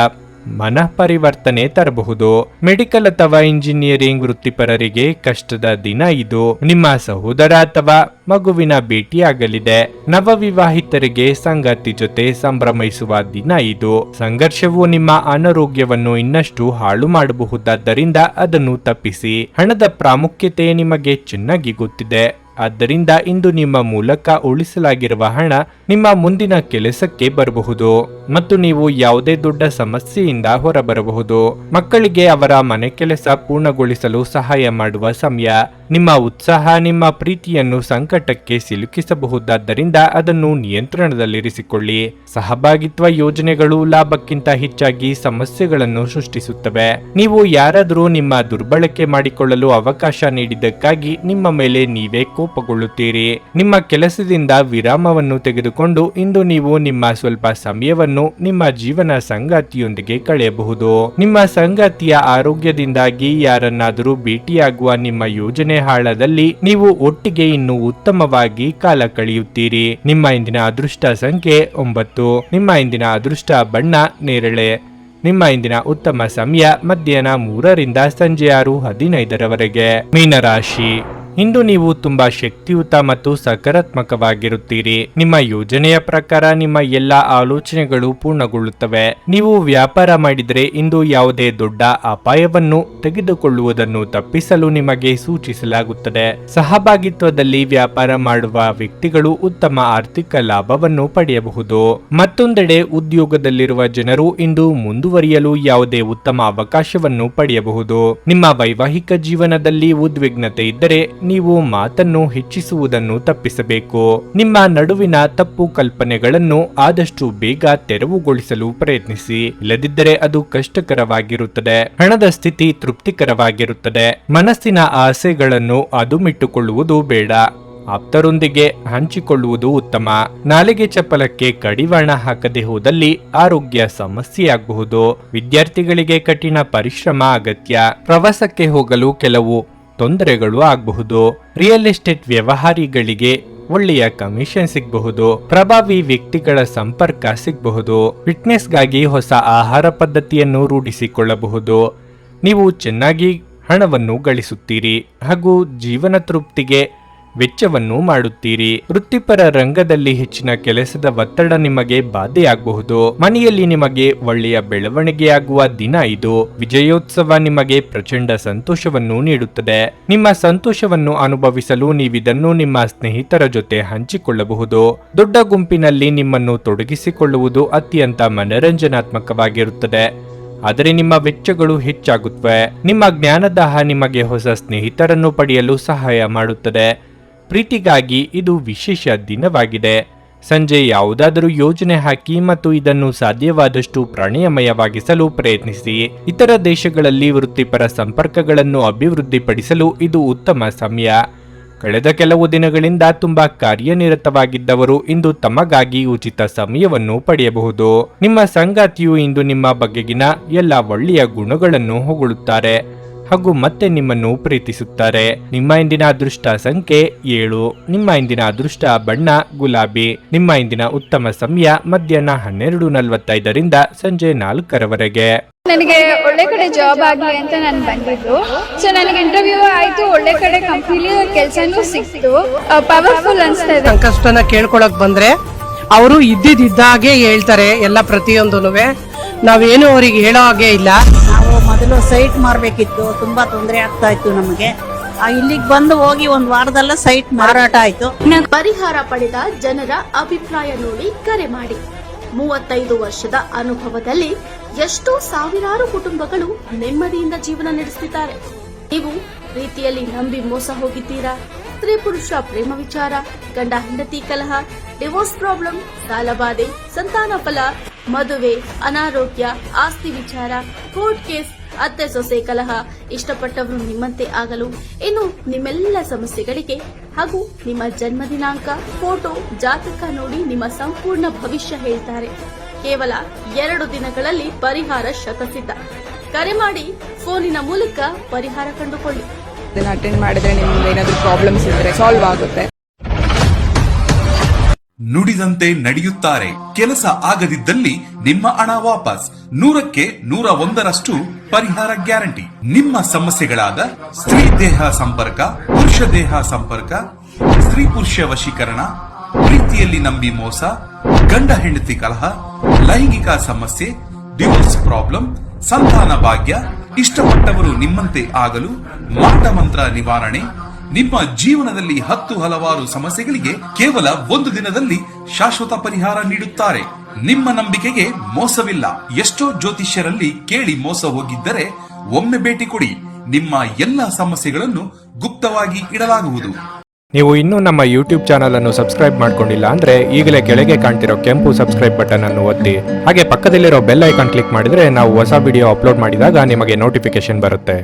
ಮನ ಪರಿವರ್ತನೆ ತರಬಹುದು. ಮೆಡಿಕಲ್ ಅಥವಾ ಇಂಜಿನಿಯರಿಂಗ್ ವೃತ್ತಿಪರರಿಗೆ ಕಷ್ಟದ ದಿನ ಇದು. ನಿಮ್ಮ ಸಹೋದರ ಅಥವಾ ಮಗುವಿನ ಭೇಟಿಯಾಗಲಿದೆ. ನವವಿವಾಹಿತರಿಗೆ ಸಂಗಾತಿ ಜೊತೆ ಸಂಭ್ರಮಿಸುವ ದಿನ ಇದು. ಸಂಘರ್ಷವು ನಿಮ್ಮ ಅನಾರೋಗ್ಯವನ್ನು ಇನ್ನಷ್ಟು ಹಾಳು ಮಾಡಬಹುದಾದ್ದರಿಂದ ಅದನ್ನು ತಪ್ಪಿಸಿ. ಹಣದ ಪ್ರಾಮುಖ್ಯತೆ ನಿಮಗೆ ಚೆನ್ನಾಗಿ ಗೊತ್ತಿದೆ. ಆದ್ದರಿಂದ ಇಂದು ನಿಮ್ಮ ಮೂಲಕ ಉಳಿಸಲಾಗಿರುವ ಹಣ ನಿಮ್ಮ ಮುಂದಿನ ಕೆಲಸಕ್ಕೆ ಬರಬಹುದು ಮತ್ತು ನೀವು ಯಾವುದೇ ದೊಡ್ಡ ಸಮಸ್ಯೆಯಿಂದ ಹೊರಬರಬಹುದು. ಮಕ್ಕಳಿಗೆ ಅವರ ಮನೆ ಕೆಲಸ ಪೂರ್ಣಗೊಳಿಸಲು ಸಹಾಯ ಮಾಡುವ ಸಮಯ. ನಿಮ್ಮ ಉತ್ಸಾಹ ನಿಮ್ಮ ಪ್ರೀತಿಯನ್ನು ಸಂಕಟಕ್ಕೆ ಸಿಲುಕಿಸಬಹುದಾದ್ದರಿಂದ ಅದನ್ನು ನಿಯಂತ್ರಣದಲ್ಲಿರಿಸಿಕೊಳ್ಳಿ. ಸಹಭಾಗಿತ್ವ ಯೋಜನೆಗಳು ಲಾಭಕ್ಕಿಂತ ಹೆಚ್ಚಾಗಿ ಸಮಸ್ಯೆಗಳನ್ನು ಸೃಷ್ಟಿಸುತ್ತವೆ. ನೀವು ಯಾರಾದರೂ ನಿಮ್ಮ ದುರ್ಬಳಕೆ ಮಾಡಿಕೊಳ್ಳಲು ಅವಕಾಶ ನೀಡಿದ್ದಕ್ಕಾಗಿ ನಿಮ್ಮ ಮೇಲೆ ನೀವೇ ಕೋಪಗೊಳ್ಳುತ್ತೀರಿ. ನಿಮ್ಮ ಕೆಲಸದಿಂದ ವಿರಾಮವನ್ನು ತೆಗೆದುಕೊಂಡು ಇಂದು ನೀವು ನಿಮ್ಮ ಸ್ವಲ್ಪ ಸಮಯವನ್ನು ನಿಮ್ಮ ಜೀವನ ಸಂಗಾತಿಯೊಂದಿಗೆ ಕಳೆಯಬಹುದು. ನಿಮ್ಮ ಸಂಗಾತಿಯ ಆರೋಗ್ಯದಿಂದಾಗಿ ಯಾರನ್ನಾದರೂ ಭೇಟಿಯಾಗುವ ನಿಮ್ಮ ಯೋಜನೆ ಹಾಳದಲ್ಲಿ ನೀವು ಒಟ್ಟಿಗೆ ಇನ್ನೂ ಉತ್ತಮವಾಗಿ ಕಾಲ ಕಳೆಯುತ್ತೀರಿ. ನಿಮ್ಮ ಇಂದಿನ ಅದೃಷ್ಟ ಸಂಖ್ಯೆ 9. ನಿಮ್ಮ ಇಂದಿನ ಅದೃಷ್ಟ ಬಣ್ಣ ನೇರಳೆ. ನಿಮ್ಮ ಇಂದಿನ ಉತ್ತಮ ಸಮಯ ಮಧ್ಯಾಹ್ನ 3ರಿಂದ ಸಂಜೆ 6:15ರವರೆಗೆ. ಮೀನರಾಶಿ, ಇಂದು ನೀವು ತುಂಬಾ ಶಕ್ತಿಯುತ ಮತ್ತು ಸಕಾರಾತ್ಮಕವಾಗಿರುತ್ತೀರಿ. ನಿಮ್ಮ ಯೋಜನೆಯ ಪ್ರಕಾರ ನಿಮ್ಮ ಎಲ್ಲಾ ಆಲೋಚನೆಗಳು ಪೂರ್ಣಗೊಳ್ಳುತ್ತವೆ. ನೀವು ವ್ಯಾಪಾರ ಮಾಡಿದರೆ ಇಂದು ಯಾವುದೇ ದೊಡ್ಡ ಅಪಾಯವನ್ನು ತೆಗೆದುಕೊಳ್ಳುವುದನ್ನು ತಪ್ಪಿಸಲು ನಿಮಗೆ ಸೂಚಿಸಲಾಗುತ್ತದೆ. ಸಹಭಾಗಿತ್ವದಲ್ಲಿ ವ್ಯಾಪಾರ ಮಾಡುವ ವ್ಯಕ್ತಿಗಳು ಉತ್ತಮ ಆರ್ಥಿಕ ಲಾಭವನ್ನು ಪಡೆಯಬಹುದು. ಮತ್ತೊಂದೆಡೆ ಉದ್ಯೋಗದಲ್ಲಿರುವ ಜನರು ಇಂದು ಮುಂದುವರಿಯಲು ಯಾವುದೇ ಉತ್ತಮ ಅವಕಾಶವನ್ನು ಪಡೆಯಬಹುದು. ನಿಮ್ಮ ವೈವಾಹಿಕ ಜೀವನದಲ್ಲಿ ಉದ್ವಿಗ್ನತೆ ಇದ್ದರೆ ನೀವು ಮಾತನ್ನು ಹೆಚ್ಚಿಸುವುದನ್ನು ತಪ್ಪಿಸಬೇಕು. ನಿಮ್ಮ ನಡುವಿನ ತಪ್ಪು ಕಲ್ಪನೆಗಳನ್ನು ಆದಷ್ಟು ಬೇಗ ತೆರವುಗೊಳಿಸಲು ಪ್ರಯತ್ನಿಸಿ, ಇಲ್ಲದಿದ್ದರೆ ಅದು ಕಷ್ಟಕರವಾಗಿರುತ್ತದೆ. ಹಣದ ಸ್ಥಿತಿ ತೃಪ್ತಿಕರವಾಗಿರುತ್ತದೆ. ಮನಸ್ಸಿನ ಆಸೆಗಳನ್ನು ಅದುಮಿಟ್ಟುಕೊಳ್ಳುವುದು ಬೇಡ. ಆಪ್ತರೊಂದಿಗೆ ಹಂಚಿಕೊಳ್ಳುವುದು ಉತ್ತಮ. ನಾಲಿಗೆ ಚಪ್ಪಲಕ್ಕೆ ಕಡಿವಾಣ ಹಾಕದೆ ಹೋದಲ್ಲಿ ಆರೋಗ್ಯ ಸಮಸ್ಯೆಯಾಗಬಹುದು. ವಿದ್ಯಾರ್ಥಿಗಳಿಗೆ ಕಠಿಣ ಪರಿಶ್ರಮ ಅಗತ್ಯ. ಪ್ರವಾಸಕ್ಕೆ ಹೋಗಲು ಕೆಲವು ತೊಂದರೆಗಳು ಆಗಬಹುದು. ರಿಯಲ್ ಎಸ್ಟೇಟ್ ವ್ಯವಹಾರಿಗಳಿಗೆ ಒಳ್ಳೆಯ ಕಮಿಷನ್ ಸಿಗಬಹುದು. ಪ್ರಭಾವಿ ವ್ಯಕ್ತಿಗಳ ಸಂಪರ್ಕ ಸಿಗಬಹುದು. ಫಿಟ್ನೆಸ್ಗಾಗಿ ಹೊಸ ಆಹಾರ ಪದ್ಧತಿಯನ್ನು ರೂಢಿಸಿಕೊಳ್ಳಬಹುದು. ನೀವು ಚೆನ್ನಾಗಿ ಹಣವನ್ನು ಗಳಿಸುತ್ತೀರಿ ಹಾಗೂ ಜೀವನ ತೃಪ್ತಿಗೆ ವೆಚ್ಚವನ್ನು ಮಾಡುತ್ತೀರಿ. ವೃತ್ತಿಪರ ರಂಗದಲ್ಲಿ ಹೆಚ್ಚಿನ ಕೆಲಸದ ಒತ್ತಡ ನಿಮಗೆ ಬಾಧೆಯಾಗಬಹುದು. ಮನೆಯಲ್ಲಿ ನಿಮಗೆ ಒಳ್ಳೆಯ ಬೆಳವಣಿಗೆಯಾಗುವ ದಿನ ಇದು. ವಿಜಯೋತ್ಸವ ನಿಮಗೆ ಪ್ರಚಂಡ ಸಂತೋಷವನ್ನು ನೀಡುತ್ತದೆ. ನಿಮ್ಮ ಸಂತೋಷವನ್ನು ಅನುಭವಿಸಲು ನೀವಿದನ್ನು ನಿಮ್ಮ ಸ್ನೇಹಿತರ ಜೊತೆ ಹಂಚಿಕೊಳ್ಳಬಹುದು. ದೊಡ್ಡ ಗುಂಪಿನಲ್ಲಿ ನಿಮ್ಮನ್ನು ತೊಡಗಿಸಿಕೊಳ್ಳುವುದು ಅತ್ಯಂತ ಮನರಂಜನಾತ್ಮಕವಾಗಿರುತ್ತದೆ. ಆದರೆ ನಿಮ್ಮ ವೆಚ್ಚಗಳು ಹೆಚ್ಚಾಗುತ್ತವೆ. ನಿಮ್ಮ ಜ್ಞಾನದಾಹ ನಿಮಗೆ ಹೊಸ ಸ್ನೇಹಿತರನ್ನು ಪಡೆಯಲು ಸಹಾಯ ಮಾಡುತ್ತದೆ. ಪ್ರೀತಿಗಾಗಿ ಇದು ವಿಶೇಷ ದಿನವಾಗಿದೆ. ಸಂಜೆ ಯಾವುದಾದರೂ ಯೋಜನೆ ಹಾಕಿ ಮತ್ತು ಇದನ್ನು ಸಾಧ್ಯವಾದಷ್ಟು ಪ್ರಣಯಮಯವಾಗಿಸಲು ಪ್ರಯತ್ನಿಸಿ. ಇತರ ದೇಶಗಳಲ್ಲಿ ವೃತ್ತಿಪರ ಸಂಪರ್ಕಗಳನ್ನು ಅಭಿವೃದ್ಧಿಪಡಿಸಲು ಇದು ಉತ್ತಮ ಸಮಯ. ಕಳೆದ ಕೆಲವು ದಿನಗಳಿಂದ ತುಂಬಾ ಕಾರ್ಯನಿರತವಾಗಿದ್ದವರು ಇಂದು ತಮಗಾಗಿ ಉಚಿತ ಸಮಯವನ್ನು ಪಡೆಯಬಹುದು. ನಿಮ್ಮ ಸಂಗಾತಿಯು ಇಂದು ನಿಮ್ಮ ಬಗೆಗಿನ ಎಲ್ಲ ಒಳ್ಳೆಯ ಗುಣಗಳನ್ನು ಹೊಗಳುತ್ತಾರೆ ಹಾಗೂ ಮತ್ತೆ ನಿಮ್ಮನ್ನು ಪ್ರೀತಿಸುತ್ತಾರೆ. ನಿಮ್ಮ ಇಂದಿನ ಅದೃಷ್ಟ ಸಂಖ್ಯೆ 7. ನಿಮ್ಮ ಇಂದಿನ ಅದೃಷ್ಟ ಬಣ್ಣ ಗುಲಾಬಿ. ನಿಮ್ಮ ಇಂದಿನ ಉತ್ತಮ ಸಮಯ ಮಧ್ಯಾಹ್ನ 12:45ರಿಂದ ಸಂಜೆ 4ರವರೆಗೆ. ನನಗೆ ಒಳ್ಳೆ ಕಡೆ ಜಾಬ್ ಆಗಲಿ ಅಂತ ನಾನು ಬಂದಿದ್ದು. ಸೊ ನನಗೆ ಇಂಟರ್ವ್ಯೂ ಆಯ್ತು, ಒಳ್ಳೆ ಕಡೆ ಕಂಪ್ನಿಲಿ ಕೆಲಸನೂ ಸಿಕ್ತು. ಪವರ್ಫುಲ್ ಅನ್ಸ್ತಾ ಇದೆ. ಸಂಕಷ್ಟನ ಕೇಳ್ಕೊಳಕ್ ಬಂದ್ರೆ ಅವರು ಇದ್ದಿದ್ದಾಗೆ ಹೇಳ್ತಾರೆ ಎಲ್ಲ ಪ್ರತಿಯೊಂದೂನುವೆ. ನಾವೇನು ಅವ್ರಿಗೆ ಹೇಳೋ ಹಾಗೆ ಇಲ್ಲ. ನಾವು ಮೊದಲು ಸೈಟ್ ಮಾರ್ಬೇಕಿತ್ತು, ತುಂಬಾ ತೊಂದರೆ ಆಗ್ತಾ ಇತ್ತು ನಮಗೆ. ಇಲ್ಲಿಗೆ ಬಂದು ಹೋಗಿ ಒಂದು ವಾರದಲ್ಲ ಸೈಟ್ ಮಾರಾಟ ಆಯ್ತು. ಪರಿಹಾರ ಪಡೆದ ಜನರ ಅಭಿಪ್ರಾಯ ನೋಡಿ ಕರೆ ಮಾಡಿ. 35 ವರ್ಷದ ಅನುಭವದಲ್ಲಿ ಎಷ್ಟೋ ಸಾವಿರಾರು ಕುಟುಂಬಗಳು ನೆಮ್ಮದಿಯಿಂದ ಜೀವನ ನಡೆಸುತ್ತಿದ್ದಾರೆ. ನೀವು ಪ್ರೀತಿಯಲ್ಲಿ ನಂಬಿ ಮೋಸ ಹೋಗಿದ್ದೀರಾ? ಸ್ತ್ರೀ ಪುರುಷ ಪ್ರೇಮ ವಿಚಾರ, ಗಂಡ ಹೆಂಡತಿ ಕಲಹ, ಡಿವೋರ್ಸ್ ಪ್ರಾಬ್ಲಮ್, ಸಾಲಬಾಧೆ, ಸಂತಾನ ಫಲ, ಮದುವೆ, ಅನಾರೋಗ್ಯ, ಆಸ್ತಿ ವಿಚಾರ, ಕೋರ್ಟ್ ಕೇಸ್, ಅತ್ತೆ ಸೊಸೆ ಕಲಹ, ಇಷ್ಟಪಟ್ಟವರು ನಿಮ್ಮಂತೆ ಆಗಲು, ಇನ್ನು ನಿಮ್ಮೆಲ್ಲ ಸಮಸ್ಯೆಗಳಿಗೆ ಹಾಗೂ ನಿಮ್ಮ ಜನ್ಮ ದಿನಾಂಕ, ಫೋಟೋ, ಜಾತಕ ನೋಡಿ ನಿಮ್ಮ ಸಂಪೂರ್ಣ ಭವಿಷ್ಯ ಹೇಳ್ತಾರೆ. ಕೇವಲ 2 ದಿನಗಳಲ್ಲಿ ಪರಿಹಾರ ಶತಸಿದ್ಧ. ಕರೆ ಮಾಡಿ ಫೋನಿನ ಮೂಲಕ ಪರಿಹಾರ ಕಂಡುಕೊಳ್ಳಿ. ಅಟೆಂಡ್ ಮಾಡಿದ್ರೆ ನಿಮ್ಗೆ ಏನಾದರೂ ಪ್ರಾಬ್ಲಮ್ಸ್ ಇದ್ರೆ ಸಾಲ್ವ್ ಆಗುತ್ತೆ. ನುಡಿದಂತೆ ನಡೆಯುತ್ತಾರೆ. ಕೆಲಸ ಆಗದಿದ್ದಲ್ಲಿ ನಿಮ್ಮ ಹಣ ವಾಪಸ್. 100ಕ್ಕೆ 101ರಷ್ಟು ಪರಿಹಾರ ಗ್ಯಾರಂಟಿ. ನಿಮ್ಮ ಸಮಸ್ಯೆಗಳಾದ ಸ್ತ್ರೀ ದೇಹ ಸಂಪರ್ಕ, ಪುರುಷ ದೇಹ ಸಂಪರ್ಕ, ಸ್ತ್ರೀ ಪುರುಷ ವಶೀಕರಣ, ಪ್ರೀತಿಯಲ್ಲಿ ನಂಬಿ ಮೋಸ, ಗಂಡ ಹೆಂಡತಿ ಕಲಹ, ಲೈಂಗಿಕ ಸಮಸ್ಯೆ, ಡಿವೋರ್ಸ್ ಪ್ರಾಬ್ಲಮ್, ಸಂತಾನ ಭಾಗ್ಯ, ಇಷ್ಟಪಟ್ಟವರು ನಿಮ್ಮಂತೆ ಆಗಲು, ಮಾಟ ಮಂತ್ರ ನಿವಾರಣೆ, ನಿಮ್ಮ ಜೀವನದಲ್ಲಿ 10 ಹಲವಾರು ಸಮಸ್ಯೆಗಳಿಗೆ ಕೇವಲ 1 ದಿನದಲ್ಲಿ ಶಾಶ್ವತ ಪರಿಹಾರ ನೀಡುತ್ತಾರೆ. ನಿಮ್ಮ ನಂಬಿಕೆಗೆ ಮೋಸವಿಲ್ಲ. ಎಷ್ಟೋ ಜ್ಯೋತಿಷ್ಯರಲ್ಲಿ ಕೇಳಿ ಮೋಸ ಹೋಗಿದ್ದರೆ ಒಮ್ಮೆ ಭೇಟಿ ಕೊಡಿ. ನಿಮ್ಮ ಎಲ್ಲ ಸಮಸ್ಯೆಗಳನ್ನು ಗುಪ್ತವಾಗಿ ಇಡಲಾಗುವುದು. ನೀವು ಇನ್ನೂ ನಮ್ಮ ಯೂಟ್ಯೂಬ್ ಚಾನಲ್ ಅನ್ನು ಸಬ್ಸ್ಕ್ರೈಬ್ ಮಾಡ್ಕೊಂಡಿಲ್ಲ ಅಂದ್ರೆ ಈಗಲೇ ಕೆಳಗೆ ಕಾಣ್ತಿರೋ ಕೆಂಪು ಸಬ್ಸ್ಕ್ರೈಬ್ ಬಟನ್ ಅನ್ನು ಒತ್ತಿ. ಹಾಗೆ ಪಕ್ಕದಲ್ಲಿರೋ ಬೆಲ್ ಐಕಾನ್ ಕ್ಲಿಕ್ ಮಾಡಿದ್ರೆ ನಾವು ಹೊಸ ವಿಡಿಯೋ ಅಪ್ಲೋಡ್ ಮಾಡಿದಾಗ ನಿಮಗೆ ನೋಟಿಫಿಕೇಶನ್ ಬರುತ್ತೆ.